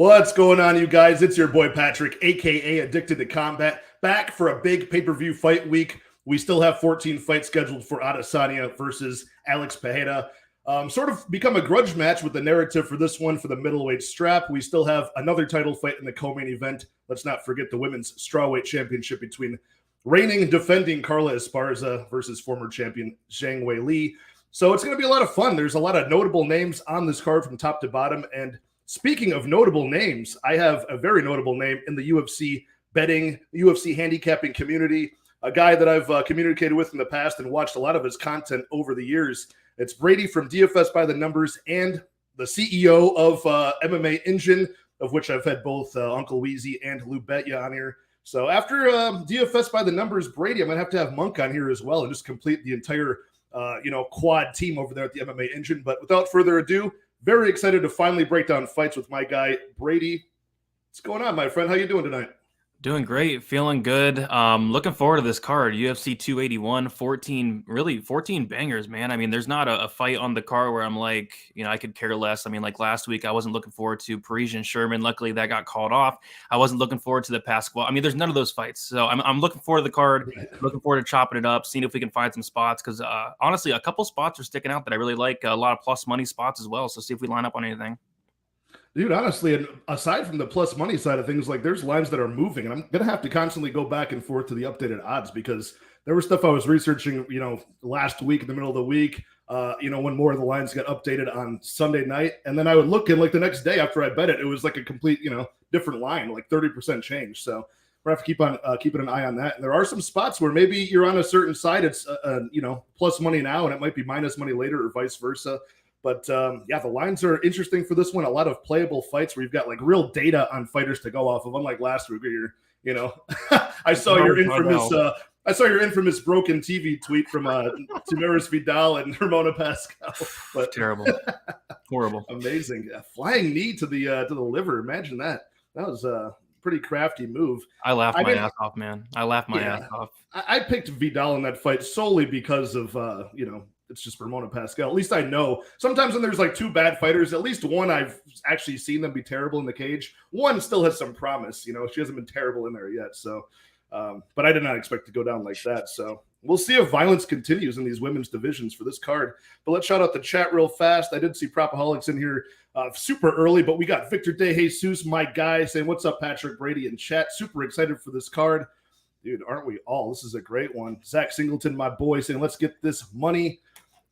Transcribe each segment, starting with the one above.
What's going on, you guys? It's your boy Patrick, aka Addicted to Combat, back for a big pay-per-view fight week. We still have 14 fights scheduled for Adesanya versus Alex Pereira. Sort of become a grudge match with the narrative for this one for the middleweight strap. We still have another title fight in the co-main event. Let's not forget the women's strawweight championship between reigning and defending Carla Esparza versus former champion Zhang Weili. So it's going to be a lot of fun. There's a lot of notable names on this card from top to bottom. And speaking of notable names, I have a very notable name in the UFC betting, UFC handicapping community, a guy that I've communicated with in the past and watched a lot of his content over the years. It's Brady from DFS by the Numbers and the CEO of MMA Engine, of which I've had both Uncle Weezy and Lou Betya on here. So after DFS by the Numbers, Brady, I'm going to have Monk on here as well and just complete the entire quad team over there at the MMA Engine. But without further ado, very excited to finally break down fights with my guy, Brady. What's going on, my friend? How you doing tonight? Doing great, feeling good. Looking forward to this card. UFC 281, 14 bangers, man. I mean, there's not a fight on the card where I'm like, I could care less. I mean, like last week, I wasn't looking forward to Parisian Sherman. Luckily, that got called off. I wasn't looking forward to the Pasquale. I mean, there's none of those fights. So I'm looking forward to the card, looking forward to chopping it up, seeing if we can find some spots. Because honestly, a couple spots are sticking out that I really like. A lot of plus money spots as well. So see if we line up on anything. Dude, honestly, and aside from the plus money side of things, like there's lines that are moving, and I'm going to have to constantly go back and forth to the updated odds because there was stuff I was researching, last week in the middle of the week, when more of the lines got updated on Sunday night. And then I would look and like the next day after I bet it, it was like a complete, different line, like 30% change. So we're have to keep on keeping an eye on that. And there are some spots where maybe you're on a certain side, it's, plus money now, and it might be minus money later or vice versa. But, the lines are interesting for this one. A lot of playable fights where you've got, like, real data on fighters to go off of, unlike last week where I saw your infamous broken TV tweet from Tamaris Vidal and Ramona Pascal. But terrible. Horrible. Amazing. Flying knee to the liver. Imagine that. That was a pretty crafty move. I laughed my ass off, man. I laughed my ass off. I picked Vidal in that fight solely because of, it's just Ramona Pascal. At least I know. Sometimes when there's like two bad fighters, at least one I've actually seen them be terrible in the cage. One still has some promise. She hasn't been terrible in there yet. So, but I did not expect to go down like that. So we'll see if violence continues in these women's divisions for this card. But let's shout out the chat real fast. I did see Propaholics in here super early, but we got Victor De Jesus, my guy, saying, "What's up, Patrick Brady?" in chat. Super excited for this card. Dude, aren't we all? This is a great one. Zach Singleton, my boy, saying, "Let's get this money."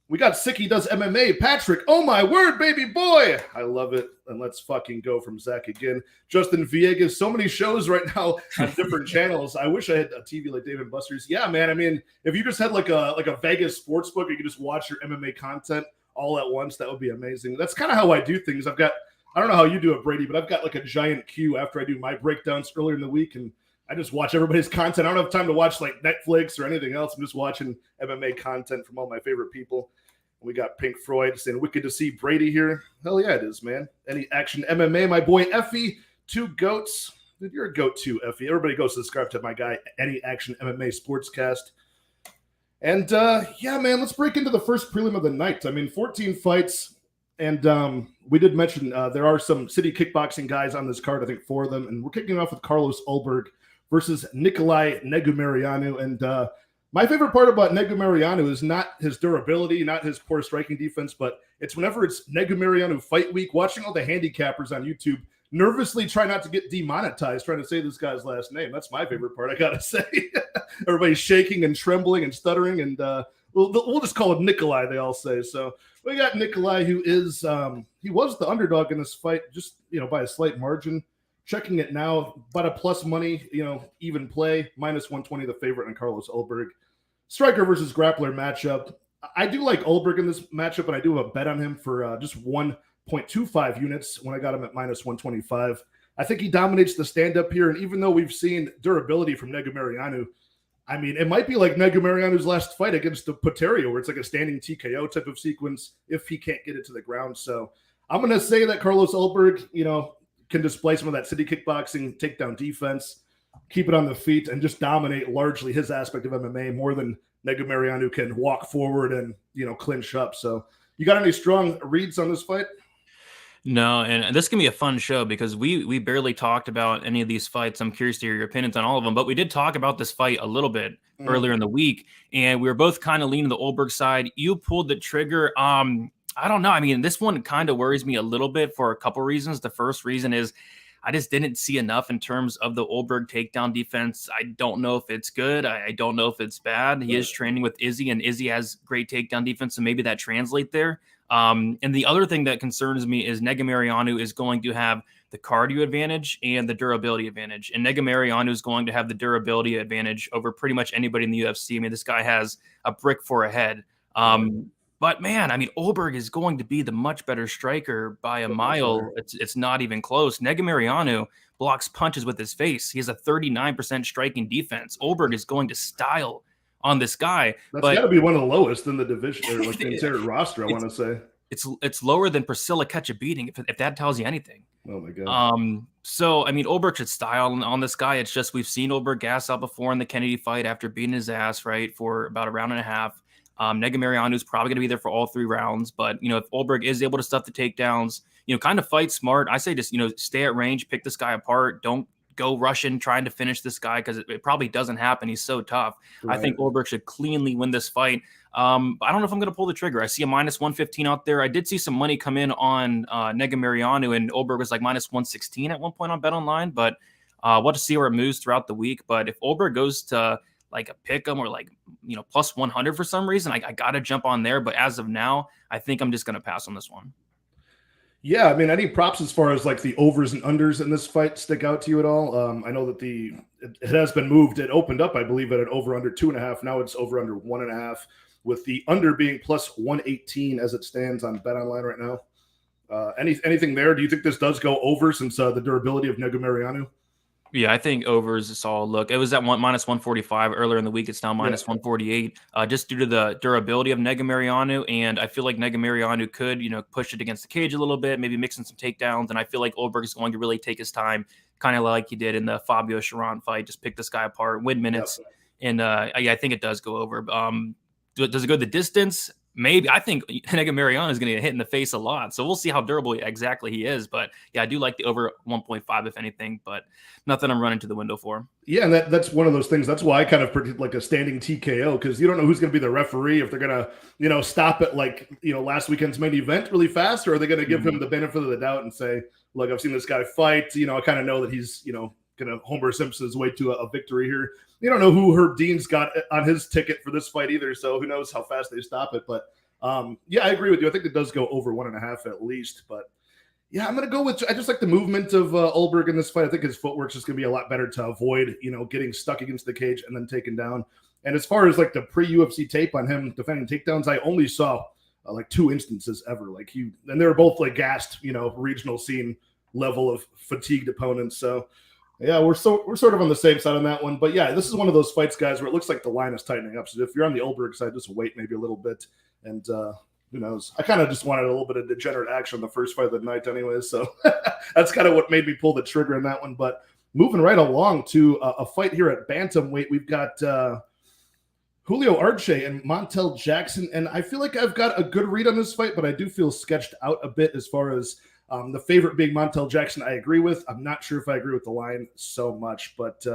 We got Sicky Does MMA. Patrick, oh my word, baby boy. I love it. And let's fucking go from Zach again. Justin Villegas, so many shows right now on different channels. I wish I had a TV like Dave & Buster's. Yeah, man. I mean, if you just had like a Vegas sports book, you could just watch your MMA content all at once. That would be amazing. That's kind of how I do things. I don't know how you do it, Brady, but I've got like a giant queue after I do my breakdowns earlier in the week, and I just watch everybody's content. I don't have time to watch like Netflix or anything else. I'm just watching MMA content from all my favorite people. We got Pink Floyd saying, "Wicked to see Brady here." Hell yeah, it is, man. Any action MMA, my boy Effie, two goats. Dude, you're a goat too, Effie. Everybody go subscribe to my guy, Any Action MMA Sportscast. And man, let's break into the first prelim of the night. I mean, 14 fights. And we did mention there are some city kickboxing guys on this card, I think 4 of them. And we're kicking off with Carlos Ulberg versus Nikolai Negumereanu. And my favorite part about Negumereanu is not his durability, not his poor striking defense, but it's whenever it's Negumereanu fight week, watching all the handicappers on YouTube nervously try not to get demonetized, trying to say this guy's last name. That's my favorite part, I got to say. Everybody's shaking and trembling and stuttering, and we'll just call him Nikolai, they all say. So we got Nikolai, who is he was the underdog in this fight, just by a slight margin. Checking it now, but a plus money, even play, minus 120 the favorite on Carlos Ulberg. Striker versus grappler matchup. I do like Ulberg in this matchup, and I do have a bet on him for just 1.25 units when I got him at minus 125. I think he dominates the stand-up here, and even though we've seen durability from Negumereanu, I mean, it might be like Negumereanu's last fight against the Pereira, where it's like a standing TKO type of sequence if he can't get it to the ground. So I'm going to say that Carlos Ulberg, can display some of that city kickboxing takedown defense, keep it on the feet, and just dominate largely his aspect of MMA more than Negumereanu can walk forward and, clinch up. So you got any strong reads on this fight? No, and this can be a fun show because we barely talked about any of these fights. I'm curious to hear your opinions on all of them, but we did talk about this fight a little bit Mhm. earlier in the week, and we were both kind of leaning the Ulberg side. You pulled the trigger. I don't know. I mean, this one kind of worries me a little bit for a couple reasons. The first reason is I just didn't see enough in terms of the Ulberg takedown defense. I don't know if it's good. I don't know if it's bad. He is training with Izzy, and Izzy has great takedown defense, so maybe that translates there. And the other thing that concerns me is Negumereanu is going to have the cardio advantage and the durability advantage. And Negumereanu is going to have the durability advantage over pretty much anybody in the UFC. I mean, this guy has a brick for a head. But man, I mean, Ulberg is going to be the much better striker by a mile. It's not even close. Negumereanu blocks punches with his face. He has a 39% striking defense. Ulberg is going to style on this guy. That's got But to be one of the lowest in the division or like the entire roster, I want to say. it's lower than Priscilla catch a beating, if that tells you anything. Oh my god. So I mean, Ulberg should style on this guy. It's just we've seen Ulberg gas out before in the Kennedy fight after beating his ass, right, for about a round and a half. Negumereanu is probably going to be there for all 3 rounds, but if Ulberg is able to stuff the takedowns, kind of fight smart. I say just stay at range, pick this guy apart. Don't go rushing trying to finish this guy because it probably doesn't happen. He's so tough. Right. I think Ulberg should cleanly win this fight. I don't know if I'm going to pull the trigger. I see a minus 115 out there. I did see some money come in on Negumereanu, and Ulberg was like minus 116 at one point on BetOnline, but we'll have to see where it moves throughout the week. But if Ulberg goes to like a pick 'em or like, plus 100 for some reason, I got to jump on there. But as of now, I think I'm just going to pass on this one. Yeah, I mean, any props as far as like the overs and unders in this fight stick out to you at all? I know that it has been moved. It opened up, I believe, at an over under 2.5. Now it's over under 1.5, with the under being plus 118 as it stands on BetOnline right now. Anything there? Do you think this does go over since the durability of Negumereanu? Yeah, I think over is a solid look. It was at minus 145 earlier in the week. It's now minus 148, just due to the durability of Negumereanu. And I feel like Negumereanu could, push it against the cage a little bit, maybe mix in some takedowns. And I feel like Ulberg is going to really take his time, kind of like he did in the Fabio Sharon fight. Just pick this guy apart, win minutes. Yep. And I think it does go over. Does it go the distance? Maybe. I think Negumereanu is going to get hit in the face a lot. So we'll see how durable exactly he is. But yeah, I do like the over 1.5, if anything, but nothing I'm running to the window for. Yeah, and that's one of those things. That's why I kind of predict like a standing TKO, because you don't know who's going to be the referee, if they're going to, stop at like, last weekend's main event really fast, or are they going to give him the benefit of the doubt and say, look, I've seen this guy fight. I kind of know that he's, going to Homer Simpson his way to a victory here. You don't know who Herb Dean's got on his ticket for this fight either, so who knows how fast they stop it. But yeah, I agree with you. I think it does go over 1.5 at least. But yeah, I'm going to go with, I just like the movement of Ulberg in this fight. I think his footwork's just going to be a lot better to avoid, getting stuck against the cage and then taken down. And as far as like the pre-UFC tape on him defending takedowns, I only saw like 2 instances ever. And they were both like gassed, regional scene level of fatigued opponents. So yeah, we're sort of on the same side on that one. But yeah, this is one of those fights, guys, where it looks like the line is tightening up. So if you're on the Ulberg side, just wait maybe a little bit. And who knows? I kind of just wanted a little bit of degenerate action on the first fight of the night anyways. So that's kind of what made me pull the trigger in that one. But moving right along to a fight here at bantamweight, we've got Julio Arce and Montel Jackson. And I feel like I've got a good read on this fight, but I do feel sketched out a bit as far as the favorite being Montel Jackson. I agree with. I'm not sure if I agree with the line so much, but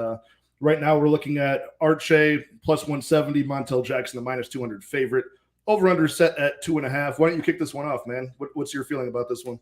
right now we're looking at Arce plus 170, Montel Jackson, the minus 200 favorite. Over under set at 2.5. Why don't you kick this one off, man? What's your feeling about this one?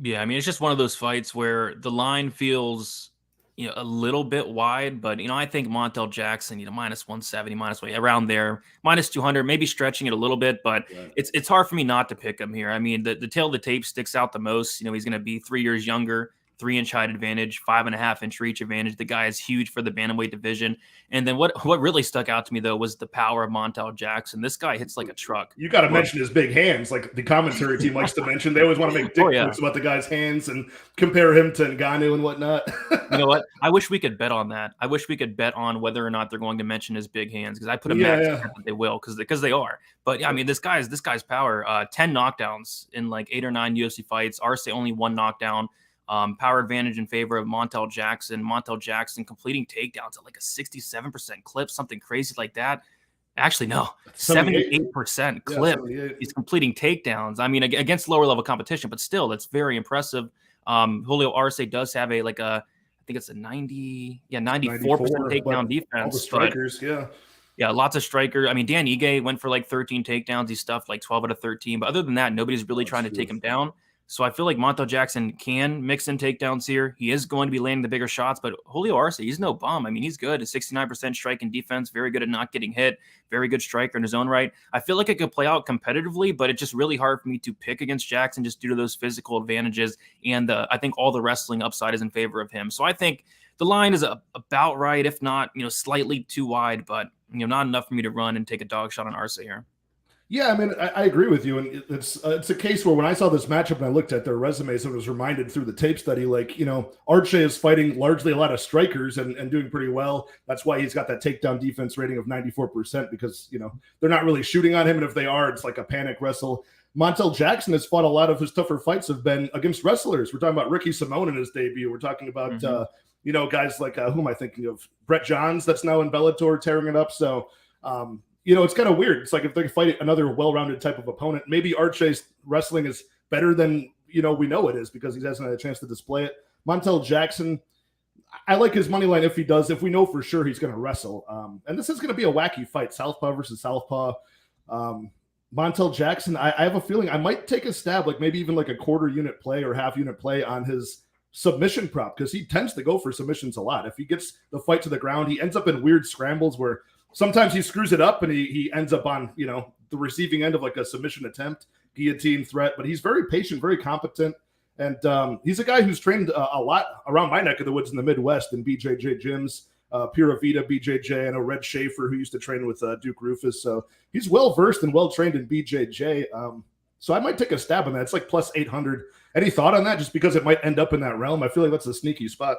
Yeah, I mean, it's just one of those fights where the line feels, a little bit wide, but I think Montel Jackson, minus 170, around there, minus 200, maybe stretching it a little bit, but it's hard for me not to pick him here. I mean, the tail of the tape sticks out the most. He's going to be 3 years younger, 3-inch height advantage, 5.5-inch reach advantage. The guy is huge for the bantamweight division. And then what really stuck out to me, though, was the power of Montel Jackson. This guy hits like a truck. You got to mention his big hands, like the commentary team likes to mention. They always want to make dick jokes about the guy's hands and compare him to Ngannou and whatnot. You know what? I wish we could bet on that. I wish we could bet on whether or not they're going to mention his big hands, because I put a max that they will, because they are. But I mean, this guy's power, 10 knockdowns in like 8 or 9 UFC fights. Arce only 1 knockdown. Power advantage in favor of Montel Jackson. Montel Jackson completing takedowns at like a 67% clip, something crazy like that. Actually, no, 78. 78% Yeah, clip. 78. He's completing takedowns. I mean, against lower level competition, but still, that's very impressive. Julio Arce does have I think it's a 94% 94, takedown defense. All the strikers, yeah, lots of strikers. I mean, Dan Ige went for like 13 takedowns. He stuffed like 12 out of 13. But other than that, nobody's really trying to take him down. So I feel like Montel Jackson can mix in takedowns here. He is going to be landing the bigger shots, but Julio Arce, he's no bum. I mean, he's good. A 69% strike and defense, very good at not getting hit, very good striker in his own right. I feel like it could play out competitively, but it's just really hard for me to pick against Jackson just due to those physical advantages. And I think all the wrestling upside is in favor of him. So I think the line is about right, if not, slightly too wide, but not enough for me to run and take a dog shot on Arce here. Yeah, I mean, I agree with you, and it's a case where when I saw this matchup and I looked at their resumes, I was reminded through the tape study, like, Arce is fighting largely a lot of strikers and doing pretty well. That's why he's got that takedown defense rating of 94% because, they're not really shooting on him, and if they are, it's like a panic wrestle. Montel Jackson has fought a lot of his tougher fights have been against wrestlers. We're talking about Ricky Simone in his debut. We're talking about, guys like, who am I thinking of? Brett Johns, that's now in Bellator, tearing it up. So, it's kind of weird. It's like if they fight another well-rounded type of opponent, maybe Arce's wrestling is better than, we know it is because he hasn't had a chance to display it. Montel Jackson, I like his money line if we know for sure he's going to wrestle. And this is going to be a wacky fight, Southpaw versus Southpaw. Montel Jackson, I have a feeling I might take a stab, like maybe even like a quarter unit play or half unit play on his submission prop because he tends to go for submissions a lot. If he gets the fight to the ground, he ends up in weird scrambles where sometimes he screws it up and he ends up on, the receiving end of like a submission attempt, guillotine threat, but he's very patient, very competent. And he's a guy who's trained a lot around my neck of the woods in the Midwest in BJJ gyms, Pura Vida, BJJ, and Red Schaefer, who used to train with Duke Rufus. So he's well-versed and well-trained in BJJ. So I might take a stab on that. It's like plus 800. Any thought on that? Just because it might end up in that realm. I feel like that's a sneaky spot.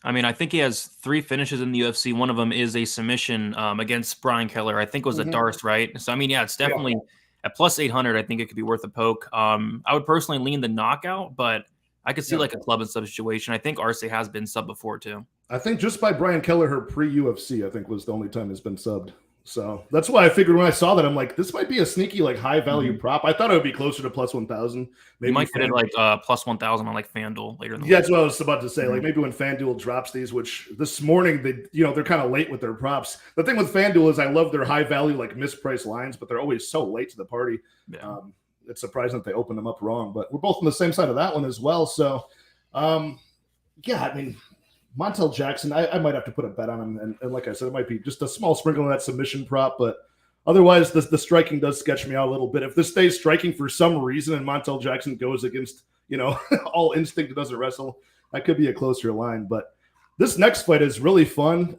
I mean, I think he has 3 finishes in the UFC. One of them is a submission against Brian Keller. I think it was a Darce, right? So, I mean, yeah, it's definitely at plus 800. I think it could be worth a poke. I would personally lean the knockout, but I could see like a club and sub situation. I think Arce has been sub before too. I think just by Brian Keller, her pre-UFC, I think was the only time he's been subbed. So that's why I figured when I saw that, I'm like, this might be a sneaky, like high value prop. I thought it would be closer to plus 1,000. Maybe you might get it like plus 1,000 on like FanDuel later in the week. That's what I was about to say. Like maybe when FanDuel drops these, which this morning they're kind of late with their props. The thing with FanDuel is I love their high value, like mispriced lines, but they're always so late to the party. Yeah. It's surprising that they open them up wrong, but we're both on the same side of that one as well. So, I mean, Montel Jackson, I might have to put a bet on him. And like I said, it might be just a small sprinkle on that submission prop. But otherwise, the striking does sketch me out a little bit. If this stays striking for some reason and Montel Jackson goes against, all instinct and doesn't wrestle, that could be a closer line. But this next fight is really fun.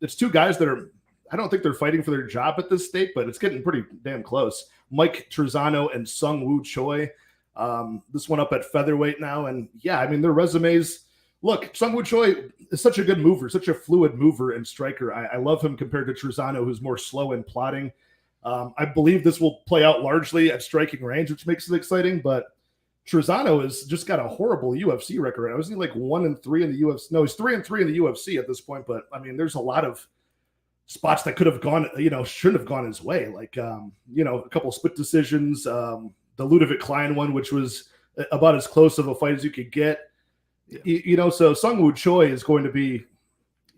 It's 2 guys that I don't think they're fighting for their job at this state, but it's getting pretty damn close. Mike Trizano and Sung Woo Choi. This one up at featherweight now. And yeah, I mean, their resumes. Look, Sung Woo Choi is such a good mover, such a fluid mover and striker. I love him compared to Trizano, who's more slow and plodding. I believe this will play out largely at striking range, which makes it exciting. But Trizano has just got a horrible UFC record. I was like 1-3 in the UFC. No, he's 3-3 in the UFC at this point. But I mean, there's a lot of spots that could have gone, shouldn't have gone his way. Like, a couple split decisions, the Ludovic Klein one, which was about as close of a fight as you could get. Yeah. So Sung Woo Choi is going to be,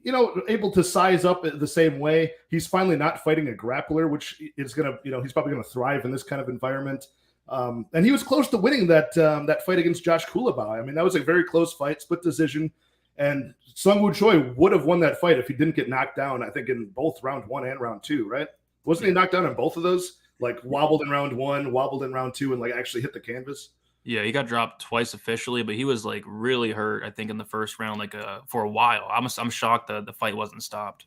able to size up the same way. He's finally not fighting a grappler, which is going to, he's probably going to thrive in this kind of environment. And he was close to winning that fight against Josh Kulabau. I mean, that was a very close fight, split decision. And Sung Woo Choi would have won that fight if he didn't get knocked down, I think, in both round 1 and round 2, right? Wasn't he knocked down in both of those? Like wobbled in round 1, wobbled in round 2, and like actually hit the canvas? Yeah, he got dropped twice officially, but he was like really hurt, I think, in the first round, like for a while. I'm shocked that the fight wasn't stopped.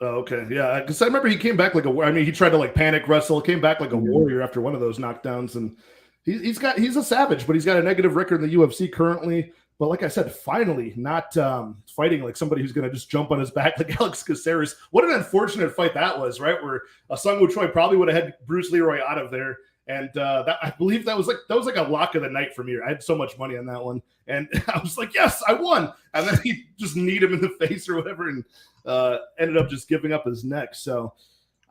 Oh, okay. Yeah, because I remember he came back he tried to like panic wrestle, came back like a warrior after one of those knockdowns, and he's a savage, but he's got a negative record in the UFC currently. But like I said, finally not fighting like somebody who's going to just jump on his back like Alex Caceres. What an unfortunate fight that was, right? Where Sung Woo Choi probably would have had Bruce Leroy out of there. And I believe that was like a lock of the night for me. I had so much money on that one. And I was like, yes, I won. And then he just kneed him in the face or whatever and ended up just giving up his neck. So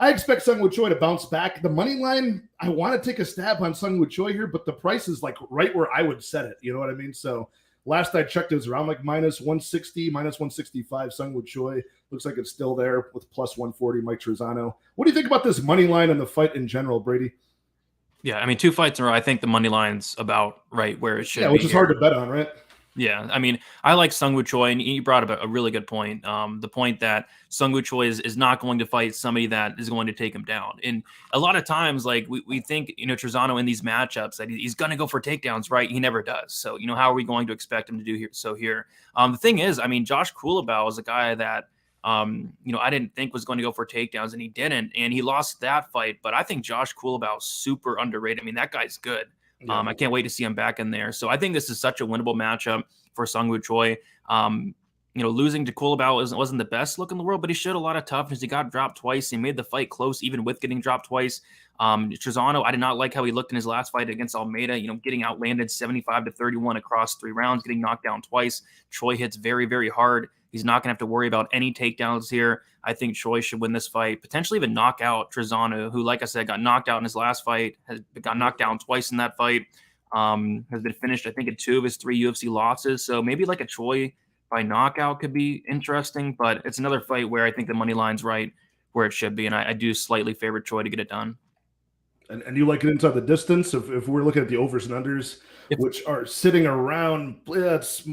I expect Sung-Woo Choi to bounce back. The money line, I want to take a stab on Sung-Woo Choi here, but the price is like right where I would set it. You know what I mean? So last I checked, it was around like minus 160, minus 165. Sung-Woo Choi looks like it's still there with plus 140. Mike Trizano. What do you think about this money line and the fight in general, Brady? Yeah, I mean, 2 fights in a row. I think the money line's about right where it should be. Yeah, which is hard to bet on, right? Yeah, I mean, I like Sung-Woo Choi, and you brought up a really good point. The point that Sung-Woo Choi is not going to fight somebody that is going to take him down. And a lot of times, like we think, Trizano in these matchups that he's going to go for takedowns, right? He never does. So, how are we going to expect him to do here? The thing is, I mean, Josh Kulabau is a guy that, I didn't think was going to go for takedowns, and he didn't, and he lost that fight. But I think Josh Kulabau is super underrated. I mean, that guy's good. Yeah. I can't wait to see him back in there. So I think this is such a winnable matchup for Sung-Woo Choi. Losing to Kulabau wasn't the best look in the world, but he showed a lot of toughness. He got dropped twice. He made the fight close, even with getting dropped twice. Trizano, I did not like how he looked in his last fight against Almeida, getting outlanded 75-31 across 3 rounds, getting knocked down twice. Choi hits very, very hard. He's not going to have to worry about any takedowns here. I think Choi should win this fight, potentially even knock out Trizano, who, like I said, got knocked out in his last fight, got knocked down twice in that fight, has been finished, I think, in 2 of his 3 UFC losses. So maybe like a Choi by knockout could be interesting, but it's another fight where I think the money line's right where it should be, and I do slightly favor Choi to get it done. And you like it inside the distance? If we're looking at the overs and unders, which are sitting around, it's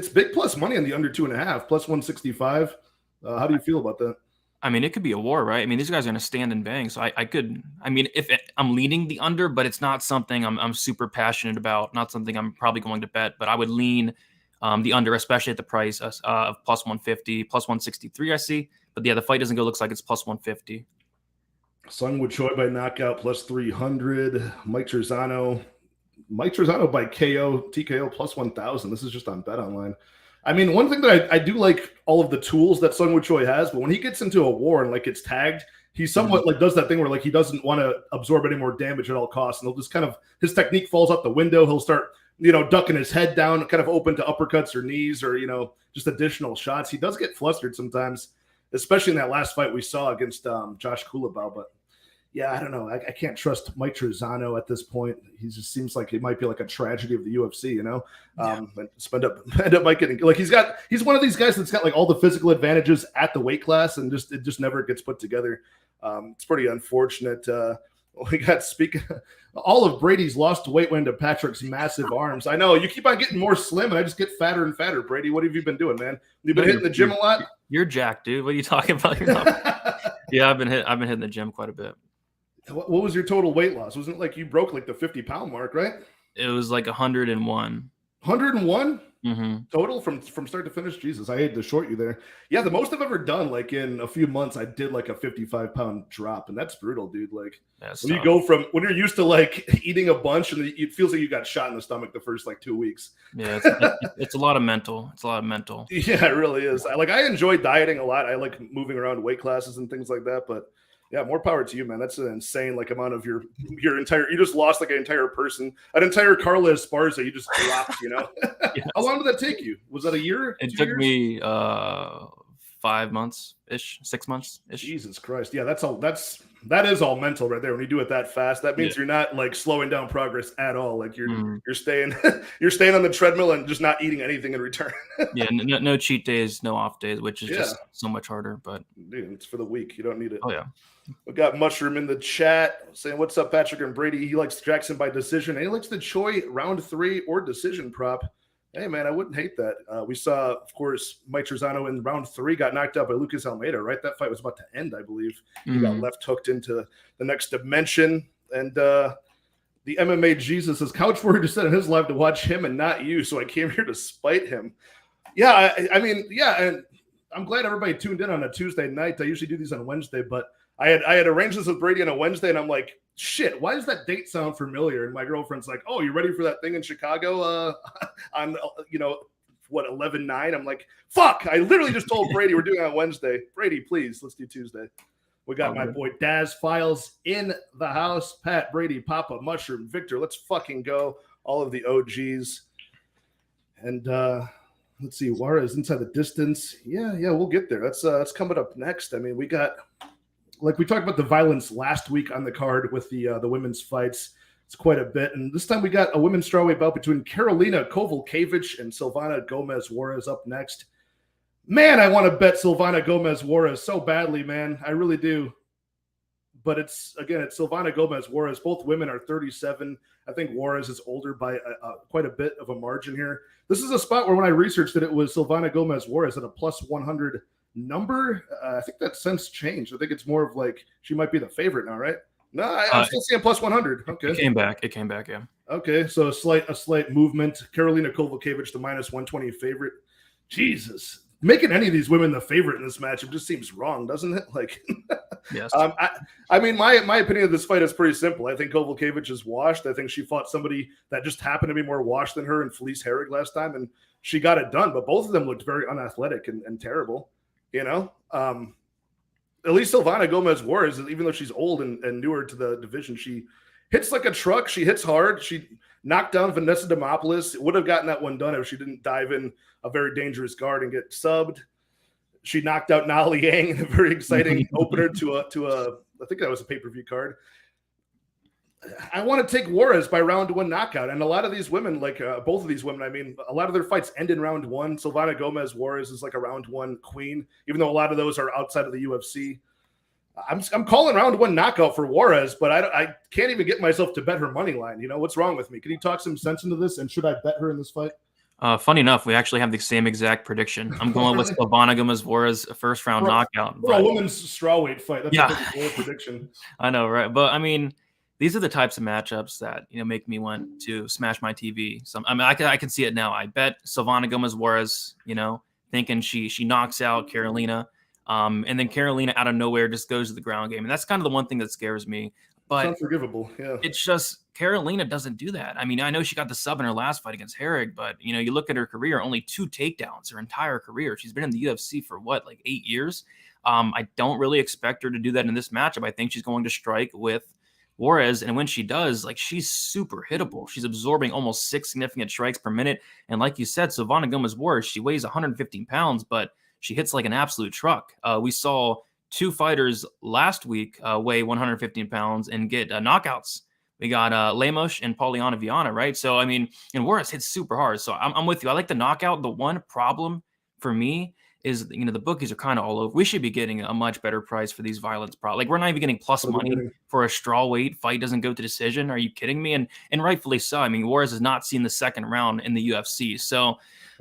big plus money on the under 2.5, plus 165. How do you feel about that? I mean, it could be a war, right? I mean, these guys are going to stand and bang. So I'm leaning the under, but it's not something I'm super passionate about, not something I'm probably going to bet, but I would lean the under, especially at the price of plus 150, plus 163 I see. But yeah, the fight doesn't go, looks like it's plus 150. Sung-Woo Choi by knockout plus 300. Mike Trizano by KO, TKO plus 1,000. This is just on Bet Online. I mean, one thing that I do like all of the tools that Sung-Woo Choi has, but when he gets into a war and like gets tagged, he somewhat like does that thing where like he doesn't want to absorb any more damage at all costs, and he'll just kind of, his technique falls out the window. He'll start ducking his head down, kind of open to uppercuts or knees or just additional shots. He does get flustered sometimes, especially in that last fight we saw against Josh Kulabau. But yeah, I don't know. I can't trust Mike Trizano at this point. He just seems like it might be like a tragedy of the UFC, And end up getting like he's one of these guys that's got like all the physical advantages at the weight class, and it just never gets put together. It's pretty unfortunate. We got all of Brady's lost weight went to Patrick's massive arms. I know you keep on getting more slim, and I just get fatter and fatter. Brady, what have you been doing, man? You've been hitting the gym a lot. You're jacked, dude. What are you talking about? Yeah, I've been hitting the gym quite a bit. What was your total weight loss? Wasn't it like you broke like the 50-pound mark, right? It was like 101. 101 total from start to finish. Jesus, I hate to short you there. Yeah, the most I've ever done, like in a few months, I did like a 55-pound drop, and that's brutal, dude. Like when you go from when you're used to like eating a bunch, and it feels like you got shot in the stomach the first like 2 weeks. Yeah, it's a lot of mental. It's a lot of mental. Yeah, it really is. I enjoy dieting a lot. I like moving around weight classes and things like that, but. Yeah, more power to you, man. That's an insane like amount of your entire. You just lost like an entire person, an entire Carla Esparza. You just dropped. Yes. How long did that take you? Was that a year? It took me 5 months ish, 6 months ish. Jesus Christ! Yeah, that is all mental right there. When you do it that fast, that means you're not like slowing down progress at all. Like you're staying you're staying on the treadmill and just not eating anything in return. Yeah, no cheat days, no off days, which is just so much harder. But dude, it's for the weak. You don't need it. Oh yeah. We got Mushroom in the chat saying, "What's up, Patrick and Brady?" He likes Jackson by decision, and he likes the Choi round 3 or decision prop. Hey, man, I wouldn't hate that. We saw, of course, Mike Trizano in round 3 got knocked out by Lucas Almeida, right? That fight was about to end, I believe. He got left hooked into the next dimension. And the MMA Jesus says, Couch Warrior just said in his live to watch him and not you, so I came here to spite him. Yeah, I mean, and I'm glad everybody tuned in on a Tuesday night. I usually do these on Wednesday, but I had arranged this with Brady on a Wednesday, and I'm like, shit, why does that date sound familiar? And my girlfriend's like, oh, you ready for that thing in Chicago on, 11/9? I'm like, fuck, I literally just told Brady we're doing it on Wednesday. Brady, please, let's do Tuesday. We got my boy Daz Files in the house. Pat, Brady, Papa, Mushroom, Victor, let's fucking go. All of the OGs. And let's see, Juarez inside the distance. Yeah, we'll get there. That's coming up next. I mean, we got like we talked about the violence last week on the card with the women's fights. It's quite a bit. And this time we got a women's strawweight bout between Karolina Kowalkiewicz and Silvana Gomez-Juarez up next. Man, I want to bet Silvana Gomez-Juarez so badly, man. I really do. But it's Silvana Gomez-Juarez. Both women are 37. I think Juarez is older by quite a bit of a margin here. This is a spot where when I researched it was Silvana Gomez-Juarez at a plus 100 number. I think that since changed. I think it's more of like she might be the favorite now, right? No, I'm still seeing plus 100. Okay. It came back, yeah. Okay, so a slight movement. Karolina Kowalkiewicz, the minus 120 favorite. Jesus. Making any of these women the favorite in this matchup just seems wrong, doesn't it? Like, yes. I mean, my opinion of this fight is pretty simple. I think Kowalkiewicz is washed. I think she fought somebody that just happened to be more washed than her in Felice Herrig last time, and she got it done. But both of them looked very unathletic and terrible, you know? At least Silvana Gomez-Juarez, even though she's old and newer to the division, she hits like a truck. She hits hard. She knocked down Vanessa Demopoulos. Would have gotten that one done if she didn't dive in a very dangerous guard and get subbed. She knocked out Nali Yang in a very exciting opener to a I think that was a pay-per-view card. I want to take Juarez by round one knockout. And a lot of these women, like both of these women, I mean, a lot of their fights end in round one. Silvana Gomez-Juarez is like a round one queen, even though a lot of those are outside of the UFC. I'm calling round one knockout for Juarez, but I can't even get myself to bet her money line. You know, what's wrong with me? Can you talk some sense into this? And should I bet her in this fight? Funny enough, we actually have the same exact prediction. I'm going with Silvana Gomez-Juarez, a first round knockout. For a women's strawweight fight, that's a prediction. I know, right? But I mean, these are the types of matchups that make me want to smash my TV. So I mean, I can see it now. I bet Silvana Gomez-Juarez, thinking she knocks out Karolina, and then Karolina out of nowhere just goes to the ground game, and that's kind of the one thing that scares me. But it's unforgivable. Yeah, it's just Karolina doesn't do that. I mean, I know she got the sub in her last fight against Herrig, but you look at her career, only 2 takedowns her entire career. She's been in the UFC for what, like 8 years. I don't really expect her to do that in this matchup. I think she's going to strike with Juarez, and when she does, like, she's super hittable. She's absorbing almost 6 significant strikes per minute, and like you said, Silvana Gomez-Juarez, she weighs 115 pounds, but she hits like an absolute truck. We saw 2 fighters last week weigh 115 pounds and get knockouts. We got Lemos and Pauliana Viana, right? So, I mean, and Juarez hits super hard. So I'm with you. I like the knockout. The one problem for me is, the bookies are kind of all over. We should be getting a much better price for these violence. Like, we're not even getting plus money for a strawweight fight doesn't go to decision. Are you kidding me? And rightfully so. I mean, Juarez has not seen the second round in the UFC. So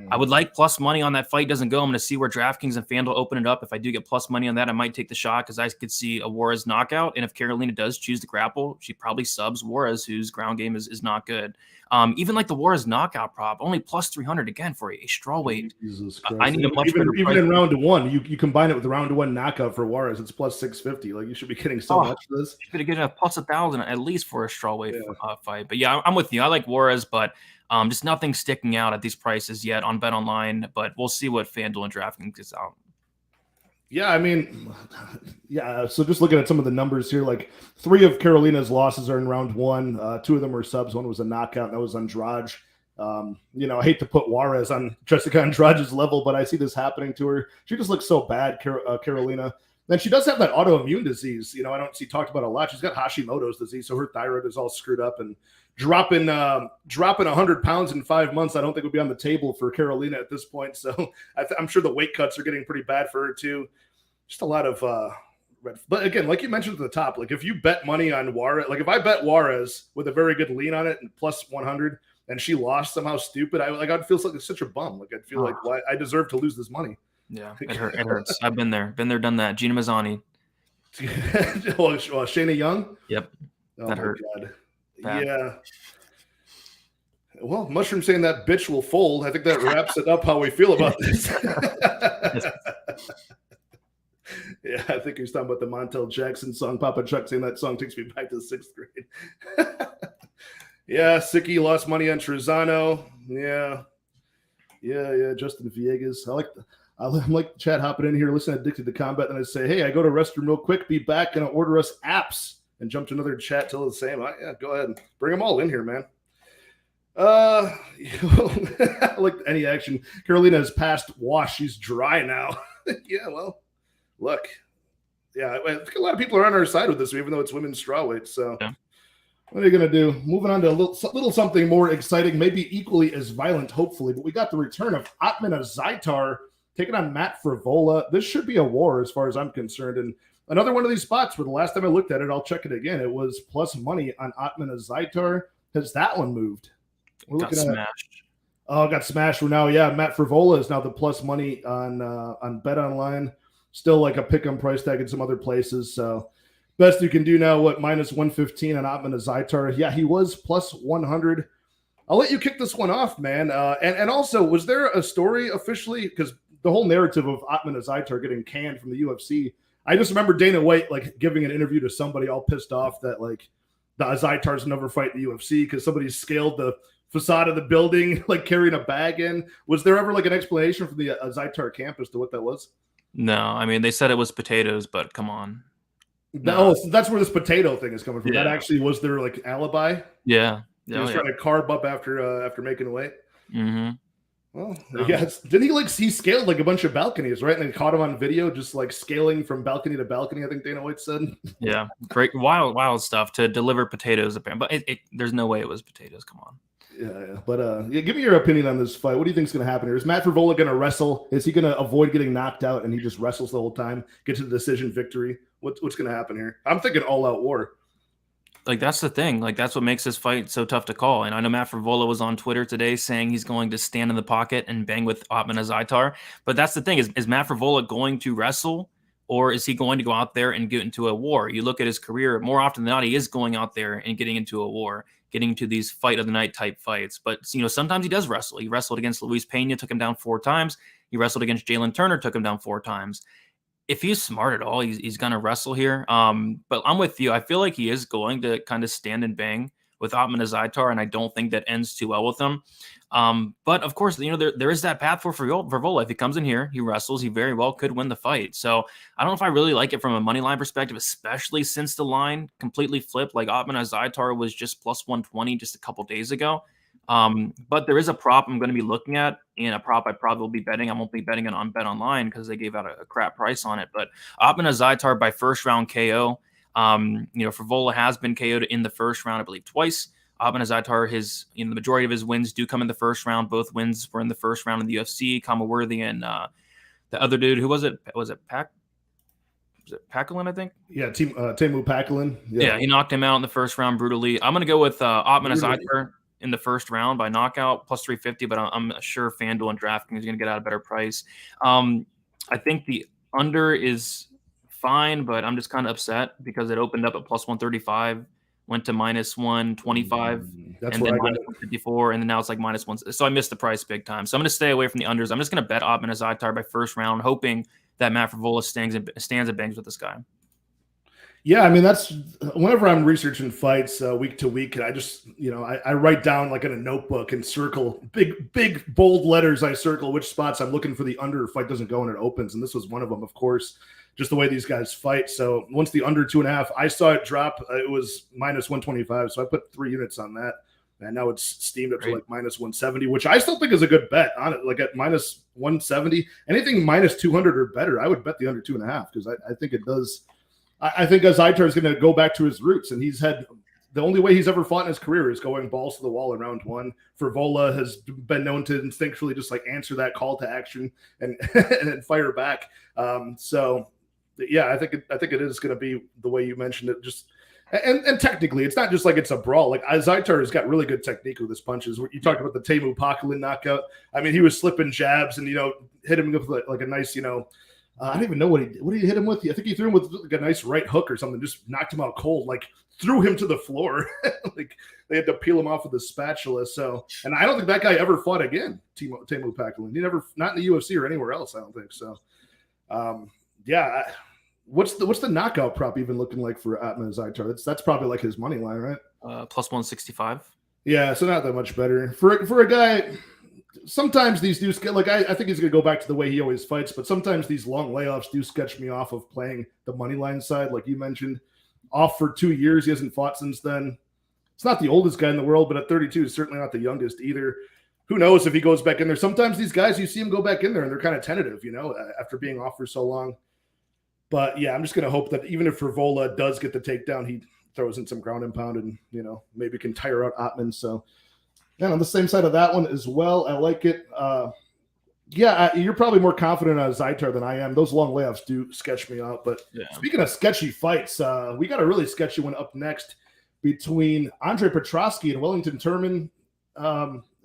I would like plus money on that fight doesn't go. I'm going to see where DraftKings and FanDuel open it up. If I do get plus money on that, I might take the shot because I could see a Juarez knockout. And if Karolina does choose to grapple, she probably subs Juarez, whose ground game is not good. Even like the Juarez knockout prop, only plus 300 again for a strawweight. I need a much better price. Even in round one, you combine it with the round one knockout for Juarez, it's plus 650. Like, you should be getting so much for this. You could get a plus 1,000 at least for a strawweight fight. But yeah, I'm with you. I like Juarez, but just nothing sticking out at these prices yet on Bet Online, but we'll see what FanDuel and DraftKings gets out. Yeah, I mean, so just looking at some of the numbers here, like 3 of Karolina's losses are in round one. 2 of them were subs. 1 was a knockout, and that was Andrade. I hate to put Juarez on Jessica Andrade's level, but I see this happening to her. She just looks so bad, Karolina. Then she does have that autoimmune disease. I don't see talked about a lot. She's got Hashimoto's disease, so her thyroid is all screwed up, and dropping 100 pounds in 5 months, I don't think would be on the table for Karolina at this point. So I'm sure the weight cuts are getting pretty bad for her too. Just a lot of but again, like you mentioned at the top, like if you bet money on Juarez, like if I bet Juarez with a very good lean on it and plus 100, and she lost somehow stupid, I'd feel like such a bum. Like I'd feel like, why I deserve to lose this money. Yeah, it hurts. I've been there, done that. Gina Mazzani. Shayna Young. Yep, that hurt. God. Yeah. Well, Mushroom saying that bitch will fold. I think that wraps it up how we feel about this. Yeah, I think he's talking about the Montel Jackson song. Papa Chuck saying that song takes me back to 6th grade. Yeah, Sicky lost money on Trizano. Yeah. Justin Villegas. I'm like chat hopping in here, listening to Addicted to Combat, and I say, hey, I go to restroom real quick, be back, and order us apps. And jump to another chat till the same. Yeah, go ahead and bring them all in here, man. Like any action. Karolina has passed wash. She's dry now. Yeah, well, look, Yeah, I think a lot of people are on our side with this, even though it's women's strawweight. So, Yeah. what are you going to do? Moving on to a little something more exciting, maybe equally as violent, hopefully. But we got the return of Azaitar taking on Matt Frevola. This should be a war as far as I'm concerned. And another one of these spots where the last time I looked at it, I'll check it again. It was plus money on Azaitar. Has that one moved? We're Got looking smashed. got smashed. We're now, Matt Frevola is now the plus money on Bet Online. Still like a pick-em price tag in some other places. So best you can do now, minus 115 on Azaitar. Yeah, he was plus 100. I'll let you kick this one off, man. And also, was there a story officially? Because the whole narrative of Azaitar getting canned from the UFC, I just remember Dana White like giving an interview to somebody all pissed off that like the Azaitar's never fight the UFC because somebody scaled the facade of the building, like carrying a bag in. Was there ever like an explanation from the Azaitar camp as to what that was? No, I mean, they said it was potatoes, but come on. No. Oh, so that's where this potato thing is coming from. Yeah. That actually was their like alibi. Yeah. He was trying to carb up after making weight. Mm-hmm. Well, yes. Didn't he scaled like a bunch of balconies, right? And they caught him on video just like scaling from balcony to balcony, I think Dana White said. Yeah. Great, wild stuff to deliver potatoes. But there's no way it was potatoes. Come on. Yeah. But give me your opinion on this fight. What do you think is going to happen here? Is Matt Frevola going to wrestle? Is he going to avoid getting knocked out and he just wrestles the whole time, get to the decision victory? What's going to happen here? I'm thinking all-out war. Like, that's the thing. Like, that's what makes this fight so tough to call. And I know Matt Frevola was on Twitter today saying he's going to stand in the pocket and bang with Azaitar. But that's the thing. Is Matt Frevola going to wrestle, or is he going to go out there and get into a war? You look at his career, more often than not, he is going out there and getting into a war, getting into these fight of the night type fights. But, sometimes he does wrestle. He wrestled against Luis Pena, took him down 4 times. He wrestled against Jalen Turner, took him down 4 times. If he's smart at all, he's going to wrestle here. But I'm with you. I feel like he is going to kind of stand and bang with Azaitar, and I don't think that ends too well with him. But of course, there is that path for Frevola. If he comes in here, he wrestles, he very well could win the fight. So I don't know if I really like it from a money line perspective, especially since the line completely flipped. Like Azaitar was just plus 120 just a couple days ago. But there is a prop I'm going to be looking at, and a prop I probably will be betting. I won't be betting it on Bet Online because they gave out a crap price on it. But Azaitar by first round KO. Frevola has been KO'd in the first round, I believe, twice. Azaitar, the majority of his wins do come in the first round. Both wins were in the first round in the UFC. Worthy and the other dude, who was it? Was it Pakulin, I think? Yeah, Teemu Pakulin. Yeah, he knocked him out in the first round brutally. I'm going to go with Azaitar in the first round by knockout, plus 350, but I'm sure FanDuel and DraftKings are going to get out a better price. I think the under is fine, but I'm just kind of upset because it opened up at plus 135, went to minus 125, and then minus 154, and then now it's like minus 1. So I missed the price big time. So I'm going to stay away from the unders. I'm just going to bet Azaitar by first round, hoping that Matt Frevola stands and bangs with this guy. Yeah, I mean, that's whenever I'm researching fights week to week, and I just, I write down like in a notebook and circle big, bold letters. I circle which spots I'm looking for the under fight doesn't go and it opens. And this was one of them, of course, just the way these guys fight. So once the under 2.5, I saw it drop. It was minus 125. So I put 3 units on that. And now it's steamed up to like minus 170, which I still think is a good bet on it. Like at minus 170, anything minus 200 or better, I would bet the under 2.5 because I think it does. I think Azaitar is going to go back to his roots, and he's had the only way he's ever fought in his career is going balls to the wall in round 1. Frevola has been known to instinctually just like answer that call to action and and fire back. So yeah, I think it is going to be the way you mentioned it. Just and technically, it's not just like it's a brawl. Like Azaitar has got really good technique with his punches. You talked about the Teemu Pakulin knockout. I mean, he was slipping jabs and hit him with like a nice I don't even know what did he hit him with? I think he threw him with like a nice right hook or something, just knocked him out cold, like threw him to the floor. Like they had to peel him off with a spatula. So, and I don't think that guy ever fought again, Teemu Pakulin. He never, not in the UFC or anywhere else, I don't think so. Yeah. What's the knockout prop even looking like for Azaitar? That's probably like his money line, right? Plus 165. Yeah, so not that much better. For a guy, sometimes these do like I think he's gonna go back to the way he always fights, but sometimes these long layoffs do sketch me off of playing the money line side, like you mentioned. Off for 2 years, he hasn't fought since then. It's not the oldest guy in the world, but at 32 is certainly not the youngest either. Who knows if he goes back in there? Sometimes these guys, you see him go back in there and they're kind of tentative, after being off for so long. But yeah, I'm just going to hope that even if Frevola does get the takedown, he throws in some ground and pound and, maybe can tire out Ottman. So, and on the same side of that one as well, I like it. You're probably more confident on Azaitar than I am. Those long layoffs do sketch me out. But Speaking of sketchy fights, we got a really sketchy one up next between Andre Petroski and Wellington Turman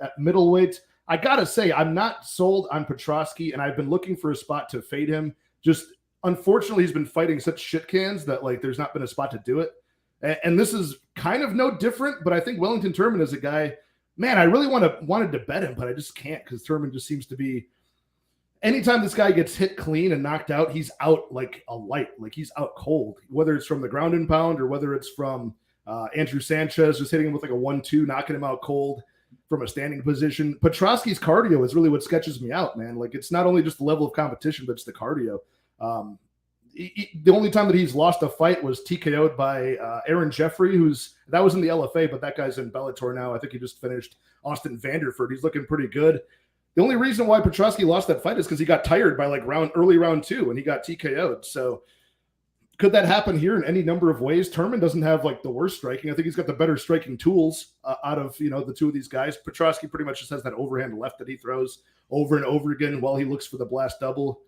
at middleweight. I got to say, I'm not sold on Petroski, and I've been looking for a spot to fade him. Just unfortunately, he's been fighting such shit cans that there's not been a spot to do it. And this is kind of no different, but I think Wellington Turman is a guy, man, I really wanted to bet him, but I just can't because Turman just seems to be, anytime this guy gets hit clean and knocked out, he's out like a light, like he's out cold, whether it's from the ground and pound or whether it's from Andrew Sanchez just hitting him with like a 1-2, knocking him out cold from a standing position. Petroski's cardio is really what sketches me out, man. Like, it's not only just the level of competition, but it's the cardio. The only time that he's lost a fight was TKO'd by Aaron Jeffrey, that was in the LFA, but that guy's in Bellator now. I think he just finished Austin Vanderford. He's looking pretty good. The only reason why Petroski lost that fight is because he got tired by early round 2 and he got TKO'd. So could that happen here in any number of ways? Turman doesn't have the worst striking. I think he's got the better striking tools out of the two of these guys. Petroski pretty much just has that overhand left that he throws over and over again while he looks for the blast double.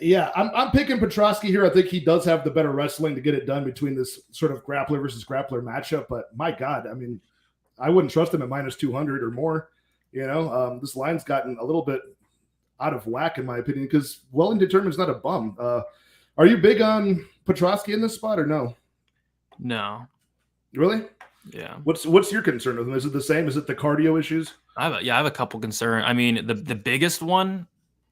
Yeah, I'm picking Petroski here. I think he does have the better wrestling to get it done between this sort of grappler versus grappler matchup. But my God, I mean, I wouldn't trust him at minus 200 or more. This line's gotten a little bit out of whack in my opinion because Wellington Turman's not a bum. Are you big on Petroski in this spot or no? No. Really? Yeah. What's your concern with him? Is it the same? Is it the cardio issues? I have a couple concerns. I mean, the biggest one.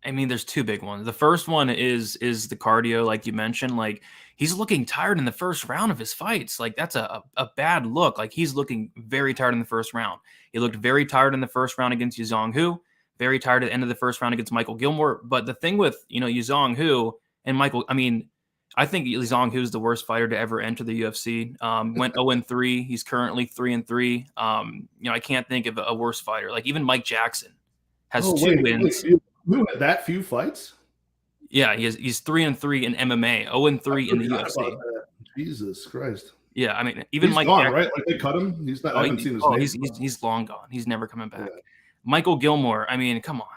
I mean, there's two big ones. The first one is the cardio, like you mentioned. He's looking tired in the first round of his fights. That's a bad look. He's looking very tired in the first round. He looked very tired in the first round against Zhang Hu, very tired at the end of the first round against Michael Gilmore. But the thing with, Zhang Hu and Michael, I mean, I think Zhang Hu is the worst fighter to ever enter the UFC. Went 0-3. He's currently 3-3. I can't think of a worse fighter. Even Mike Jackson has 2 wins. Who had that few fights? Yeah, he's 3-3 in MMA, 0-3 in the UFC. Jesus Christ. Yeah, I mean, even he's Mike gone, Jackson, right? They cut him. He's not. I haven't seen his name. He's long gone. He's never coming back. Yeah. Michael Gilmore. I mean, come on,